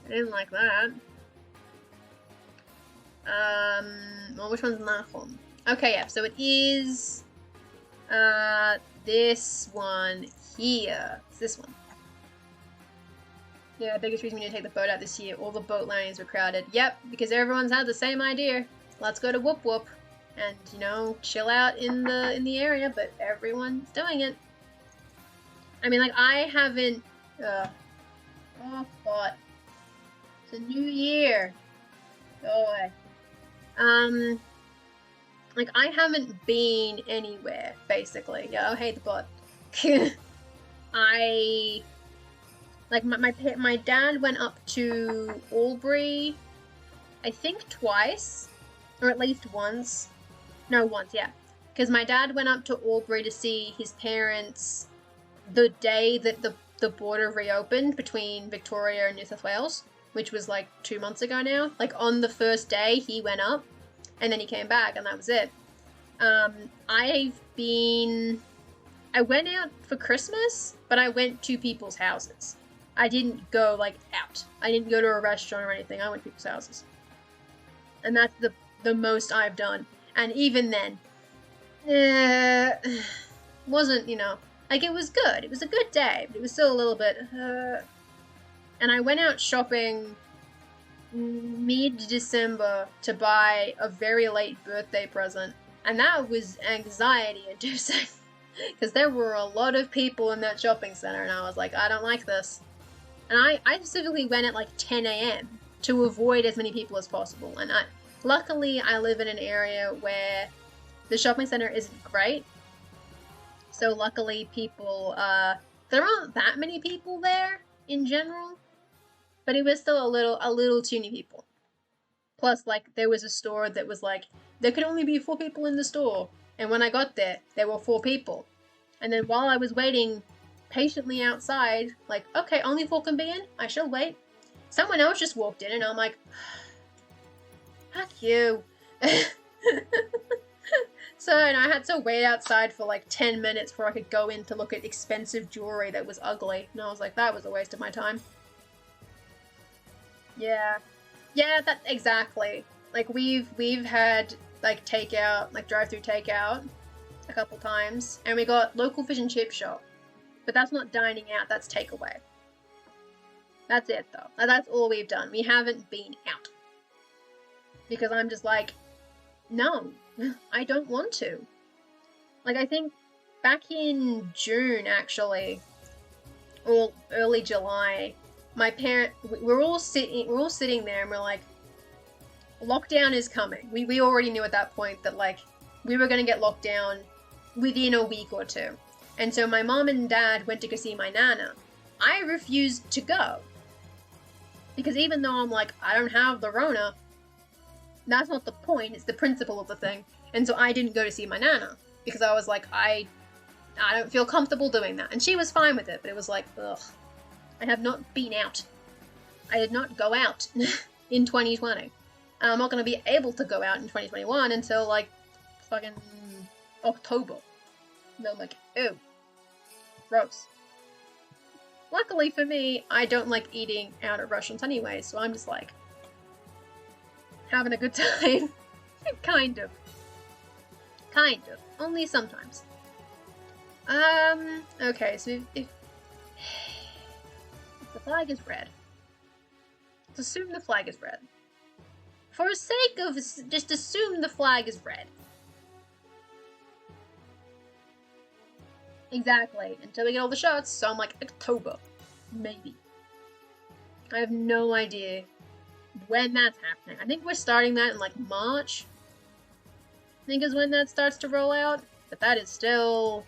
I didn't like that. Well, which one's that one? Okay, yeah, so it is, this one here. It's this one. Yeah, biggest reason we need to take the boat out this year. All the boat landings were crowded. Yep, because everyone's had the same idea. Let's go to Whoop Whoop. and, you know, chill out in the area, but everyone's doing it. I mean, like, I haven't, oh god, it's a new year, go away. Like, I haven't been anywhere, basically. Yeah, oh, hey, the bot. My dad went up to Albury, I think twice, or at least once. No, once, yeah. Because my dad went up to Albury to see his parents the day that the border reopened between Victoria and New South Wales, which was like 2 months ago now. Like, on the first day, he went up, and then he came back, and that was it. I went out for Christmas, but I went to people's houses. I didn't go, like, out. I didn't go to a restaurant or anything. I went to people's houses. And that's the most I've done. And even then, wasn't, you know, like, it was good. It was a good day, but it was still a little bit, And I went out shopping mid-December to buy a very late birthday present. And that was anxiety-inducing. Because there were a lot of people in that shopping center, and I was like, I don't like this. And I specifically went at like 10 a.m. to avoid as many people as possible. And luckily, I live in an area where the shopping center isn't great. So luckily, people, there aren't that many people there in general, but it was still a little too many people. Plus, like, there was a store that was like, there could only be 4 people in the store. And when I got there were 4 people. And then while I was waiting patiently outside, like, okay, only 4 can be in? I shall wait. Someone else just walked in, and I'm like, fuck you. So, and I had to wait outside for like 10 minutes before I could go in to look at expensive jewelry that was ugly. And I was like, that was a waste of my time. Yeah. Yeah, that, exactly. Like, we've had, like, takeout, like, drive-through takeout a couple times, and we got local fish and chip shop. But that's not dining out, that's takeaway. That's it, though. That's all we've done. We haven't been out. Because I'm just like, no, I don't want to. Like, I think back in June, actually, or early July, we're all sitting there, and we're like, lockdown is coming. We already knew at that point that, like, we were going to get locked down within a week or 2. And so my mom and dad went to go see my nana. I refused to go. Because even though I'm like, I don't have the Rona, that's not the point, it's the principle of the thing. And so I didn't go to see my nana. Because I was like, I don't feel comfortable doing that. And she was fine with it, but it was like, ugh. I have not been out. I did not go out in 2020. I'm not going to be able to go out in 2021 until, like, fucking October. And I'm like, ew. Gross. Luckily for me, I don't like eating out at restaurants anyway, so I'm just, like, having a good time. Kind of. Kind of. Only sometimes. Okay, so if the flag is red, let's assume the flag is red. For the sake of just assume the flag is red. Exactly. Until we get all the shots, so I'm like, October. Maybe. I have no idea when that's happening. I think we're starting that in, like, March. I think is when that starts to roll out. But that is still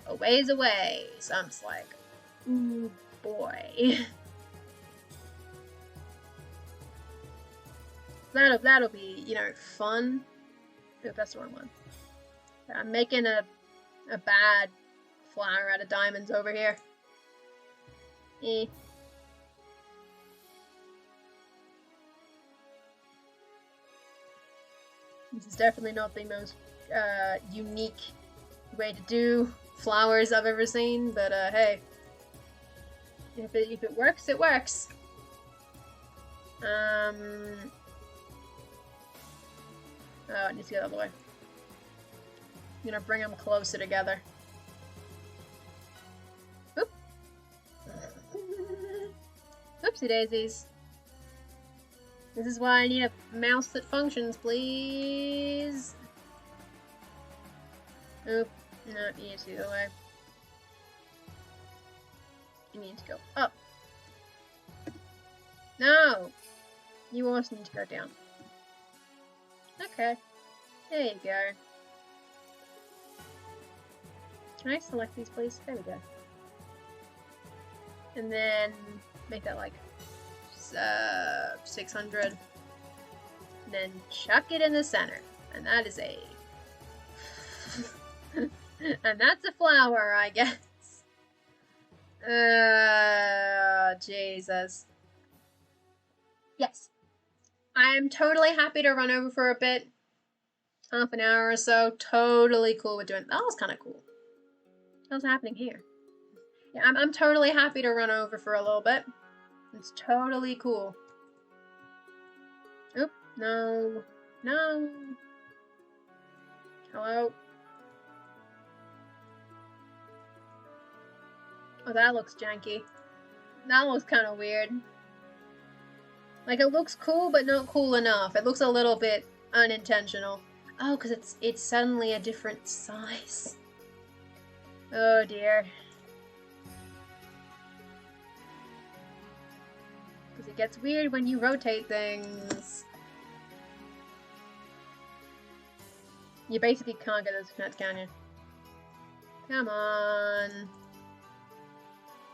a ways away. So I'm just like, ooh, boy. That'll be, you know, fun. Oh, that's the wrong one. I'm making a bad flower out of diamonds over here. Eh. This is definitely not the most unique way to do flowers I've ever seen, but hey, if it works, it works. Oh, it needs to get out of the way. I'm gonna bring them closer together. Oop. Oopsie daisies. This is why I need a mouse that functions, please. Oop. No, you need to go away. You need to go up. No! You also need to go down. Okay. There you go. Can I select these, please? There we go. And then make that like 600. And then chuck it in the center. And that is a... and that's a flower, I guess. Jesus. Yes. I'm totally happy to run over for a bit. Half an hour or so. Totally cool with doing... That was kind of cool. What's happening here? Yeah, I'm totally happy to run over for a little bit. It's totally cool. Oop, no. No. Hello? Oh, that looks janky. That looks kind of weird. Like, it looks cool, but not cool enough. It looks a little bit unintentional. Oh, because it's suddenly a different size. Oh, dear. Because it gets weird when you rotate things. You basically can't get those connected, can you? Come on.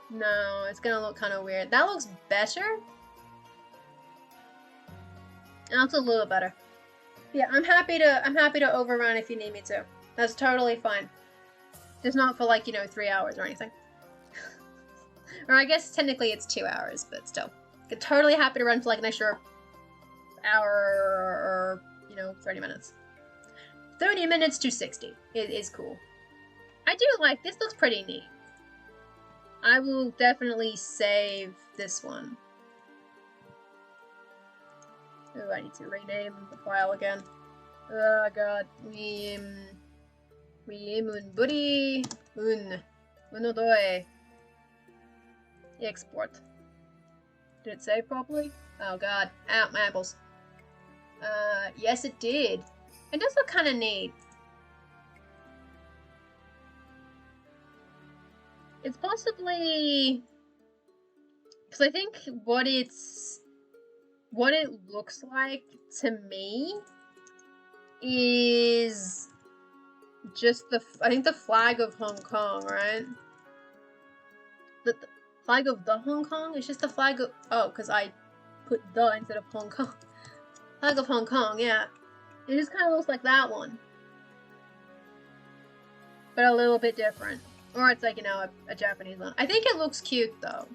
No, it's gonna look kind of weird. That looks better. That's a little better. Yeah, I'm happy to overrun if you need me to. That's totally fine. Just not for like, 3 hours or anything. Or I guess technically it's 2 hours, but still. I'm totally happy to run for like an extra hour or 30 minutes. 30 minutes to 60 is cool. I do like this. Looks pretty neat. I will definitely save this one. Oh, I need to rename the file again. Oh god. Un buddy. Uno doy. Export. Did it save properly? Oh god. Ow, my apples. Yes it did. It does look kind of neat. It's possibly... Because I think what it looks like to me is just I think the flag of Hong Kong, right? The flag of the Hong Kong? It's just the flag of... Oh, because I put the instead of Hong Kong. Flag of Hong Kong, yeah. It just kind of looks like that one. But a little bit different. Or it's like, a Japanese one. I think it looks cute, though.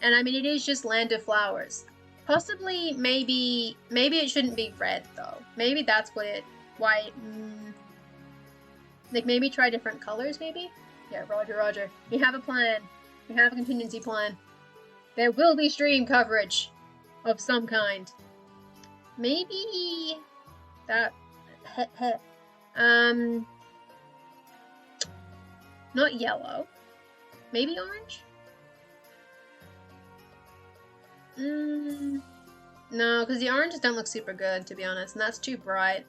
And I mean, it is just Land of Flowers. Possibly, maybe it shouldn't be red, though. Maybe that's why, like, maybe try different colors, maybe? Yeah, roger. We have a plan. We have a contingency plan. There will be stream coverage of some kind. Maybe that, not yellow. Maybe orange? No, because the oranges don't look super good, to be honest, and that's too bright.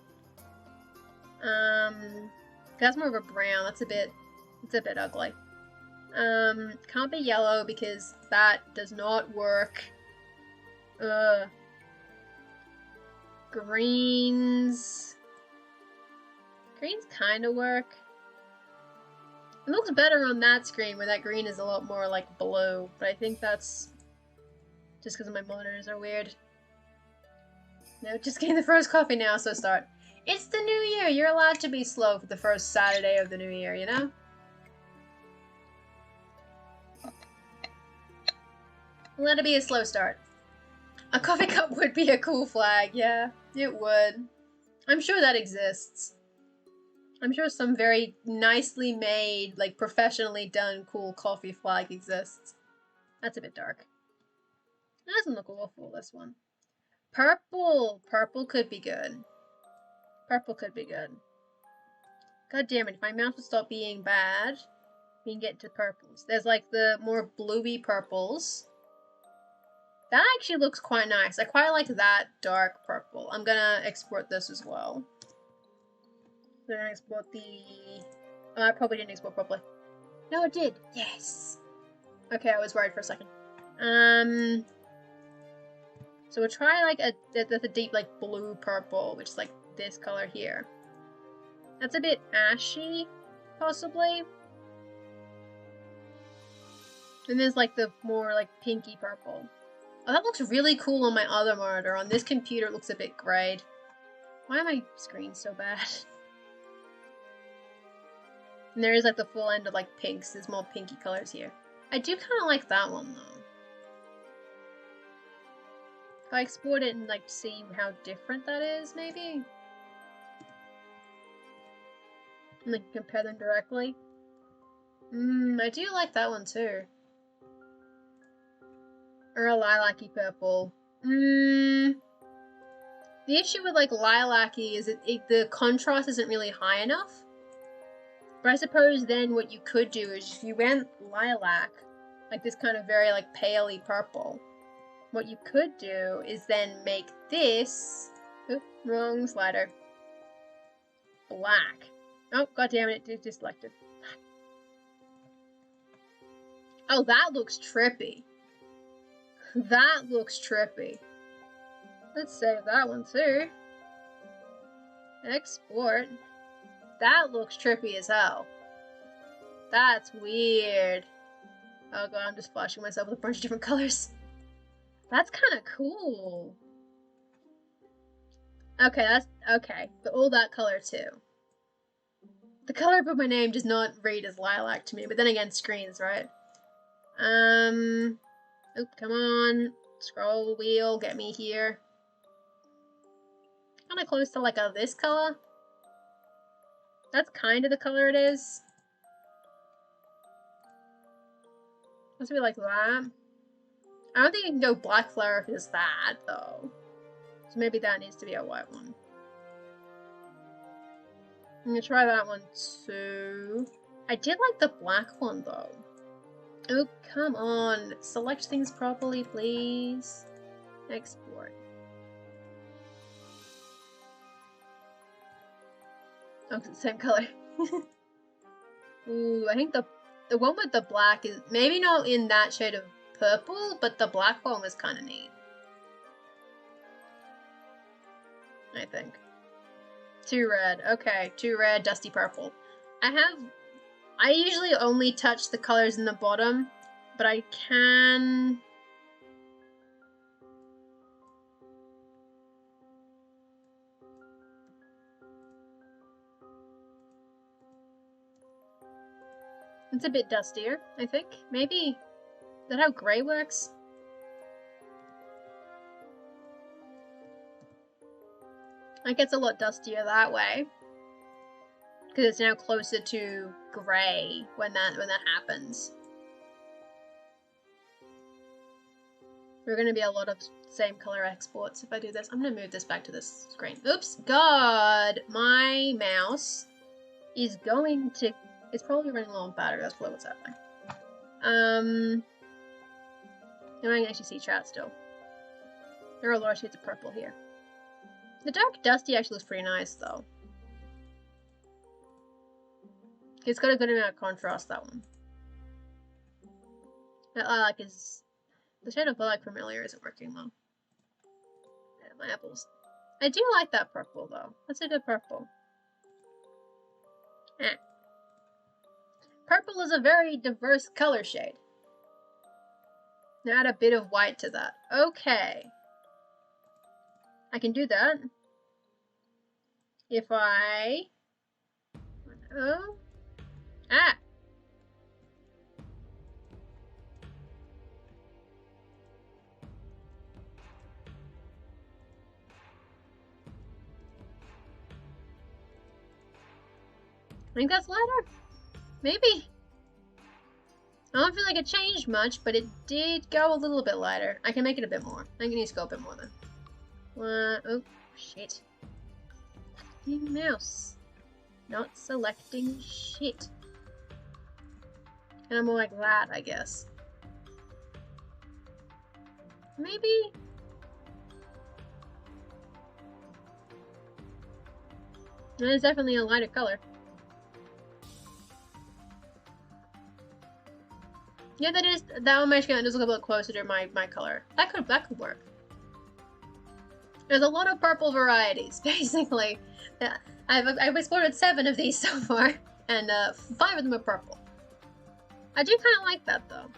That's more of a brown. It's a bit ugly. Can't be yellow because that does not work. Greens kind of work. It looks better on that screen where that green is a lot more like blue, but I think that's just because my monitors are weird. No, just getting the first coffee now, so start. It's the new year! You're allowed to be slow for the first Saturday of the new year, you know? Let it be a slow start. A coffee cup would be a cool flag, yeah, it would. I'm sure that exists. I'm sure some very nicely made, like professionally done cool coffee flag exists. That's a bit dark. That doesn't look awful, this one. Purple! Purple could be good. Purple could be good. God damn it, if my mouse would stop being bad, we can get to purples. There's like the more bluey purples. That actually looks quite nice. I quite like that dark purple. I'm gonna export this as well. Did I export the... Oh, I probably didn't export properly. No, it did. Yes. Okay, I was worried for a second. So we'll try like a deep like blue purple, which is like this color here. That's a bit ashy, possibly. And there's like the more like pinky purple. Oh, that looks really cool on my other monitor. On this computer, it looks a bit grayed. Why are my screens so bad? And there is like the full end of like pinks. There's more pinky colors here. I do kind of like that one though. If I export it and like see how different that is, maybe? And like compare them directly. I do like that one too. Or a lilac-y purple. The issue with like lilac-y is the contrast isn't really high enough. But I suppose then what you could do is if you went lilac, like this kind of very like paley purple, what you could do is then make this, wrong slider, black. Oh, god damn it, it just selected. Oh, that looks trippy. That looks trippy. Let's save that one too. Export. That looks trippy as hell. That's weird. Oh god, I'm just flashing myself with a bunch of different colors. That's kind of cool. Okay, that's okay. But all that color too. The color above my name does not read as lilac to me, but then again, screens, right? Oh, come on. Scroll wheel, get me here. Kind of close to like this color. That's kind of the color it is. Must be like that. I don't think you can go black flare if it's that, though. So maybe that needs to be a white one. I'm gonna try that one too. I did like the black one, though. Oh, come on. Select things properly, please. Export. Oh, it's the same color. Ooh, I think the one with the black is maybe not in that shade of purple, but the black one was kind of neat. I think. Too red. Okay, too red, dusty purple. I usually only touch the colors in the bottom, but I can... It's a bit dustier, I think. Maybe. Is that how gray works? It gets a lot dustier that way. Because it's now closer to gray when that happens. There are going to be a lot of same color exports if I do this. I'm going to move this back to this screen. Oops. God, my mouse is going to... It's probably running low on battery. That's probably what's happening. And I can actually see chat still. There are a lot of shades of purple here. The dark dusty actually looks pretty nice though. It's got a good amount of contrast, that one. That lilac is... The shade of lilac familiar isn't working well. Yeah, my apples. I do like that purple though. That's a good purple. Eh. Purple is a very diverse color shade. Now add a bit of white to that. Okay. I can do that. If I... Oh. Ah! I think that's lighter. Maybe. I don't feel like it changed much, but it did go a little bit lighter. I can make it a bit more. I think it needs to go a bit more then. Oh, shit. Selecting mouse. Not selecting shit. And I'm more like that, I guess. Maybe? And it's definitely a lighter color. Yeah, that one actually does look a little closer to my color. That could work. There's a lot of purple varieties, basically. I've explored 7 of these so far, and 5 of them are purple. I do kind of like that though,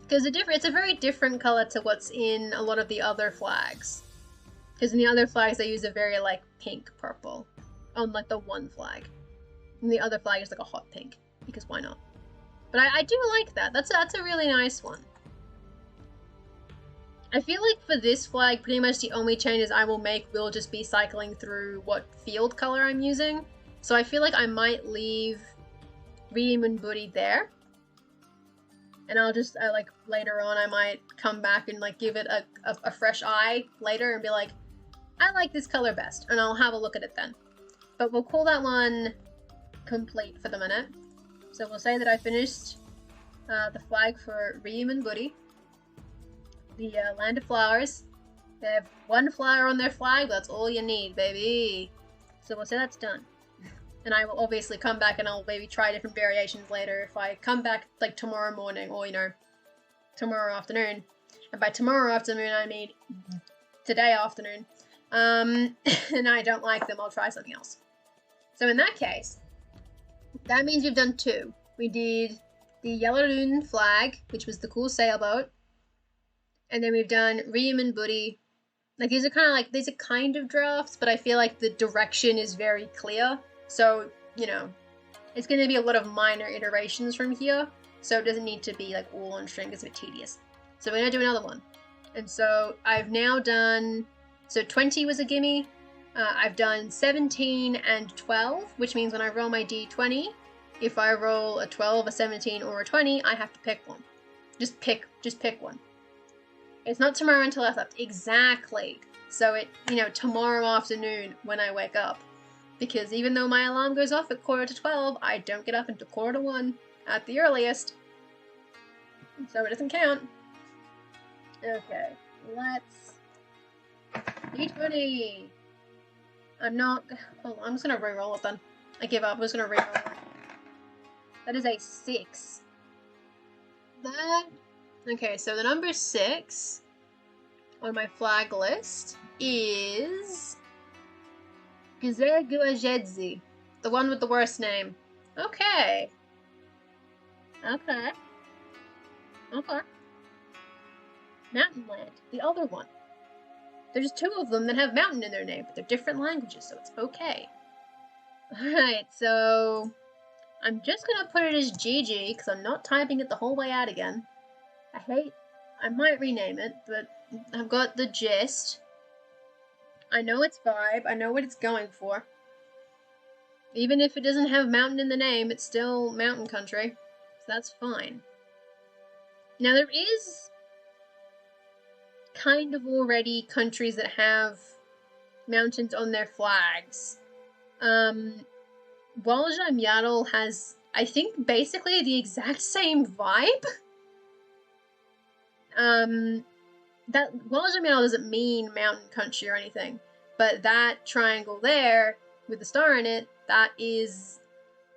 because it's a very different color to what's in a lot of the other flags. Because in the other flags they use a very like pink purple on like the one flag, and the other flag is like a hot pink, because why not? But I do like that. That's a really nice one. I feel like for this flag, pretty much the only changes I will make will just be cycling through what field color I'm using. So I feel like I might leave Reem Buddy there. And I'll just, like, later on, I might come back and, like, give it a fresh eye later and be like, I like this color best. And I'll have a look at it then. But we'll call that one complete for the minute. So we'll say that I finished the flag for Reem Buddy. The Land of Flowers. They have 1 flower on their flag, but that's all you need, baby. So we'll say that's done. And I will obviously come back and I'll maybe try different variations later if I come back like tomorrow morning or, you know, tomorrow afternoon. And by tomorrow afternoon, I mean today afternoon. And I don't like them, I'll try something else. So in that case, that means we've done 2. We did the Yellow Lagoon flag, which was the cool sailboat. And then we've done Reem Buddy. Like these are kind of drafts, but I feel like the direction is very clear. So, you know, it's going to be a lot of minor iterations from here. So it doesn't need to be like all on string, it's a bit tedious. So we're going to do another one. And so I've now done, so 20 was a gimme. I've done 17 and 12, which means when I roll my d20, if I roll a 12, a 17, or a 20, I have to pick one. Just pick one. It's not tomorrow until I slept. Exactly. So tomorrow afternoon when I wake up. Because even though my alarm goes off at 11:45, I don't get up until 1:45 at the earliest. So it doesn't count. Okay, let's... D20! Hold on, I'm just gonna re-roll it then. I give up, I'm just gonna re-roll it. That is a 6. Okay, so the number 6 on my flag list is Gzegujedzi, the one with the worst name. Okay. Mountain Land, the other one. There's 2 of them that have mountain in their name, but they're different languages, so it's okay. Alright, so I'm just gonna put it as GG, because I'm not typing it the whole way out again. I might rename it, but I've got the gist. I know its vibe, I know what it's going for. Even if it doesn't have mountain in the name, it's still mountain country, so that's fine. Now there is kind of already countries that have mountains on their flags. Waldheim Yadel has, I think, basically the exact same vibe. That Waldheim Yadel doesn't mean mountain country or anything, but that triangle there with the star in it, that is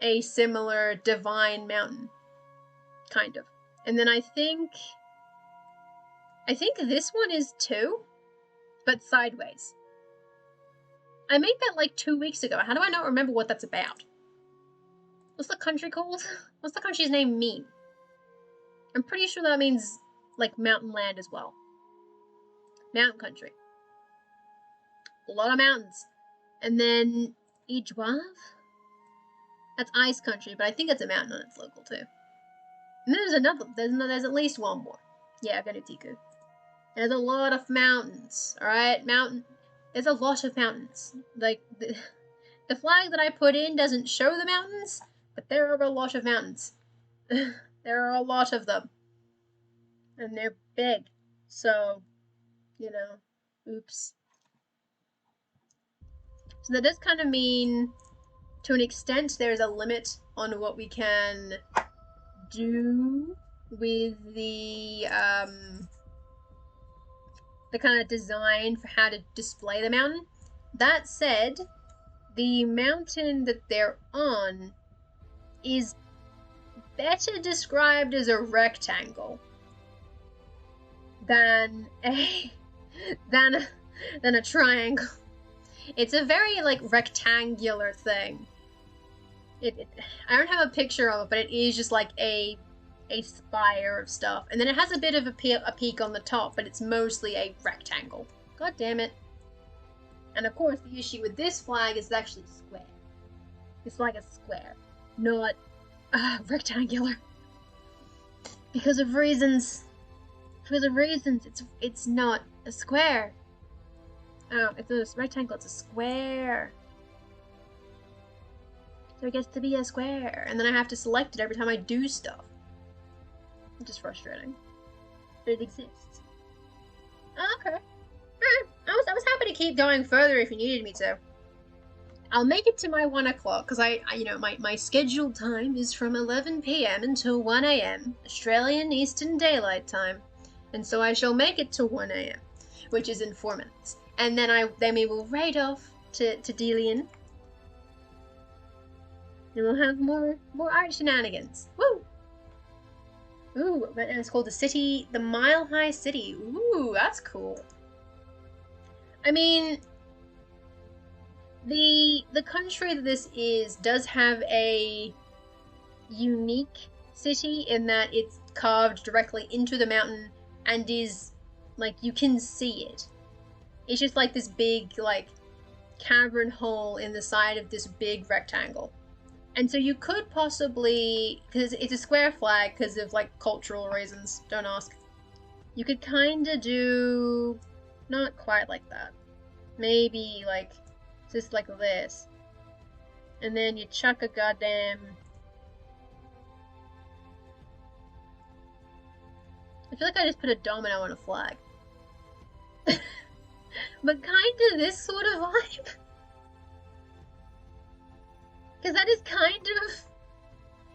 a similar divine mountain, kind of. And then I think this one is too, but sideways. I made that like 2 weeks ago. How do I not remember what that's about? What's the country called? What's the country's name mean? I'm pretty sure that means like mountain land as well. Mountain country. A lot of mountains. And then Ijwav? That's ice country, but I think it's a mountain and it's local too. And then there's at least one more. Yeah, Venutiku. There's a lot of mountains, alright? There's a lot of mountains. Like, the flag that I put in doesn't show the mountains, but there are a lot of mountains. There are a lot of them. And they're big. So, oops. So that does kind of mean, to an extent, there's a limit on what we can do with the kind of design for how to display the mountain. That said, the mountain that they're on is better described as a rectangle than a triangle. It's a very like rectangular thing. I don't have a picture of it, but it is just like a spire of stuff, and then it has a bit of a peak on the top, but it's mostly a rectangle. God damn it! And of course, the issue with this flag is it's actually square. This flag is square, not rectangular. Because of reasons. It's not a square. Oh, it's a rectangle. It's a square. So it gets to be a square, and then I have to select it every time I do stuff, which is frustrating. But it exists. Oh, okay. I was happy to keep going further if you needed me to. I'll make it to my 1 o'clock, because my scheduled time is from 11 p.m. until 1 a.m. Australian Eastern Daylight Time, and so I shall make it to 1 a.m., which is in 4 minutes, and then we will raid off to Delian. And we'll have more art shenanigans. Woo! Ooh, and it's called the Mile High City. Ooh, that's cool. I mean, the country that this is does have a unique city in that it's carved directly into the mountain and is, like, you can see it. It's just like this big, like, cavern hole in the side of this big rectangle. And so you could possibly, because it's a square flag because of, like, cultural reasons, don't ask. You could kind of do, not quite like that. Maybe, like, just like this. And then you chuck a goddamn... I feel like I just put a domino on a flag. But kind of this sort of vibe. Because that is kind of,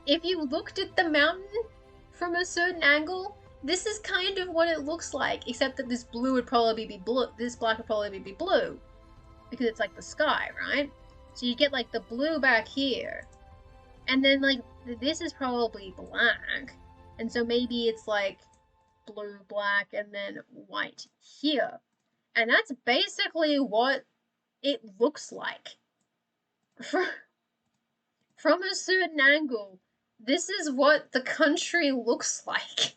if you looked at the mountain from a certain angle, this is kind of what it looks like, except that this blue would probably be blue, this black would probably be blue, because it's like the sky, right? So you get like the blue back here, and then like this is probably black, and so maybe it's like blue, black, and then white here. And that's basically what it looks like. From a certain angle, this is what the country looks like.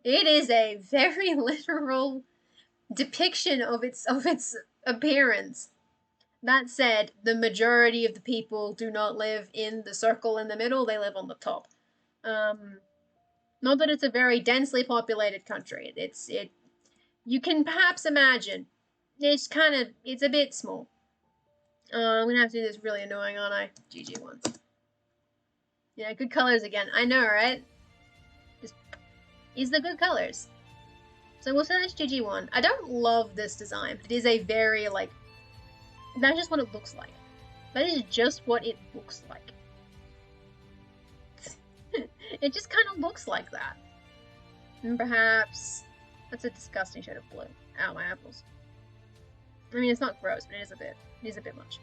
It is a very literal depiction of its appearance. That said, the majority of the people do not live in the circle in the middle, they live on the top. Not that it's a very densely populated country. You can perhaps imagine. It's a bit small. I'm gonna have to do this really annoying, aren't I? GG once. Yeah, good colors again. I know, right? These are the good colors. So we'll say that's GG1. I don't love this design, but it is a very, like... That's just what it looks like. That is just what it looks like. It just kind of looks like that. And perhaps... That's a disgusting shade of blue. Ow, my apples. I mean, it's not gross, but it is a bit. It is a bit much.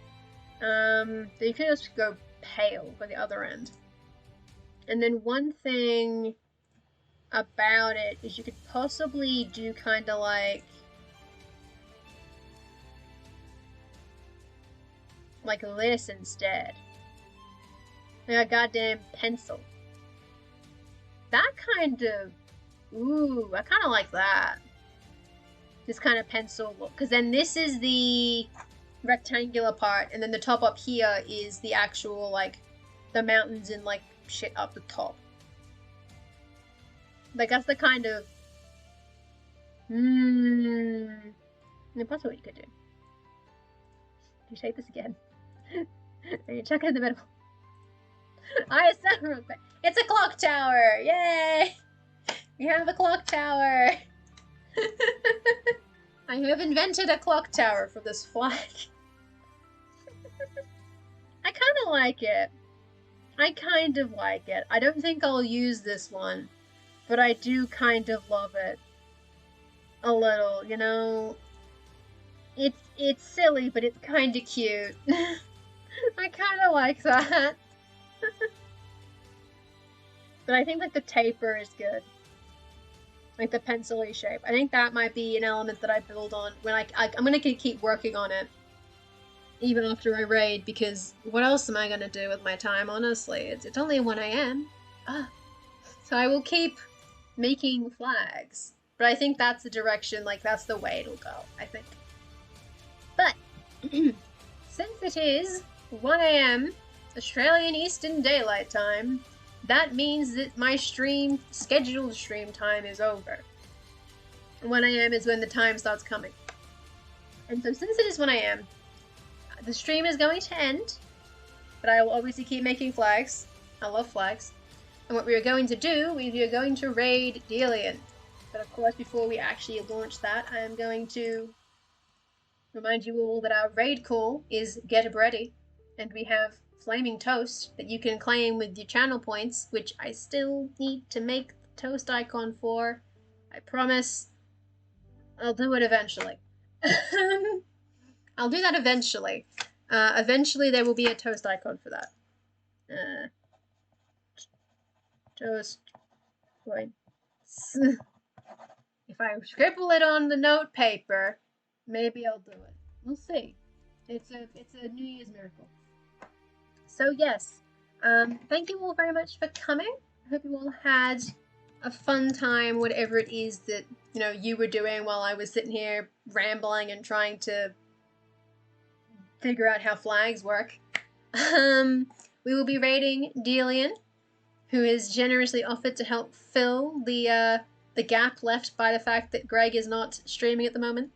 So you could just go pale by the other end. And then one thing about it is you could possibly do kind of like this instead. Like a goddamn pencil. That kind of... Ooh, I kind of like that. This kind of pencil look. Because then this is the rectangular part, and then the top up here is the actual, like, the mountains and, like, shit up the top. Like, that's the kind of... That's what you could do. You take this again. And you chuck it in the middle. It's a clock tower! Yay! We have a clock tower! I have invented a clock tower for this flag. I kind of like it. I don't think I'll use this one, but I do kind of love it. A little, you know? It's silly, but it's kind of cute. I kind of like that. But I think like the taper is good. Like the pencil-y shape. I think that might be an element that I build on when I'm gonna keep working on it. Even after I raid, because what else am I gonna do with my time, honestly? It's only 1 AM. Ah. So I will keep making flags. But I think that's the direction, like that's the way it'll go, I think. But since it is 1 AM Australian Eastern Daylight Time, that means that my scheduled stream time is over. 1 AM is when the time starts coming. And so since it is 1 AM, the stream is going to end, but I will obviously keep making flags. I love flags. And what we are going to do is we are going to raid Delian. But of course, before we actually launch that, I am going to remind you all that our raid call is Get Ready, and we have Flaming Toast that you can claim with your channel points, which I still need to make the toast icon for. I promise I'll do it eventually. I'll do that eventually. Eventually there will be a toast icon for that. Toast points. If I scribble it on the note paper, maybe I'll do it. We'll see. It's a New Year's miracle. So yes, thank you all very much for coming. I hope you all had a fun time, whatever it is that you were doing while I was sitting here rambling and trying to figure out how flags work. We will be raiding Delian, who has generously offered to help fill the gap left by the fact that Greg is not streaming at the moment.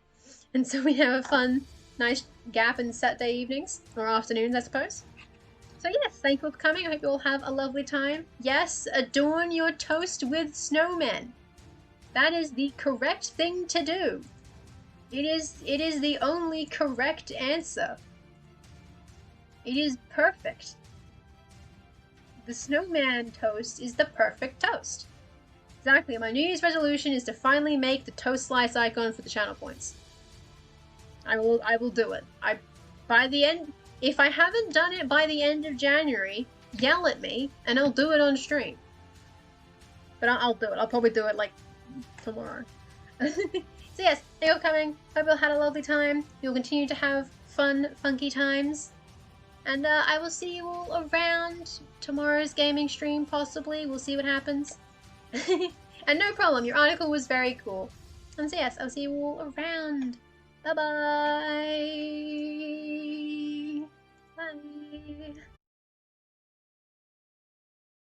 And so we have a fun, nice gap in Saturday evenings, or afternoons, I suppose. So yes, thank you for coming. I hope you all have a lovely time. Yes, adorn your toast with snowmen. That is the correct thing to do. It is the only correct answer. It is perfect. The snowman toast is the perfect toast. Exactly. My New Year's resolution is to finally make the toast slice icon for the channel points. I will do it. By the end, if I haven't done it by the end of January, yell at me and I'll do it on stream. But I'll do it. I'll probably do it like tomorrow. So yes, thank you for coming. Hope you all had a lovely time. You'll continue to have fun, funky times. And I will see you all around tomorrow's gaming stream, possibly. We'll see what happens. And no problem, your article was very cool. And so yes, I'll see you all around. Bye-bye. Bye.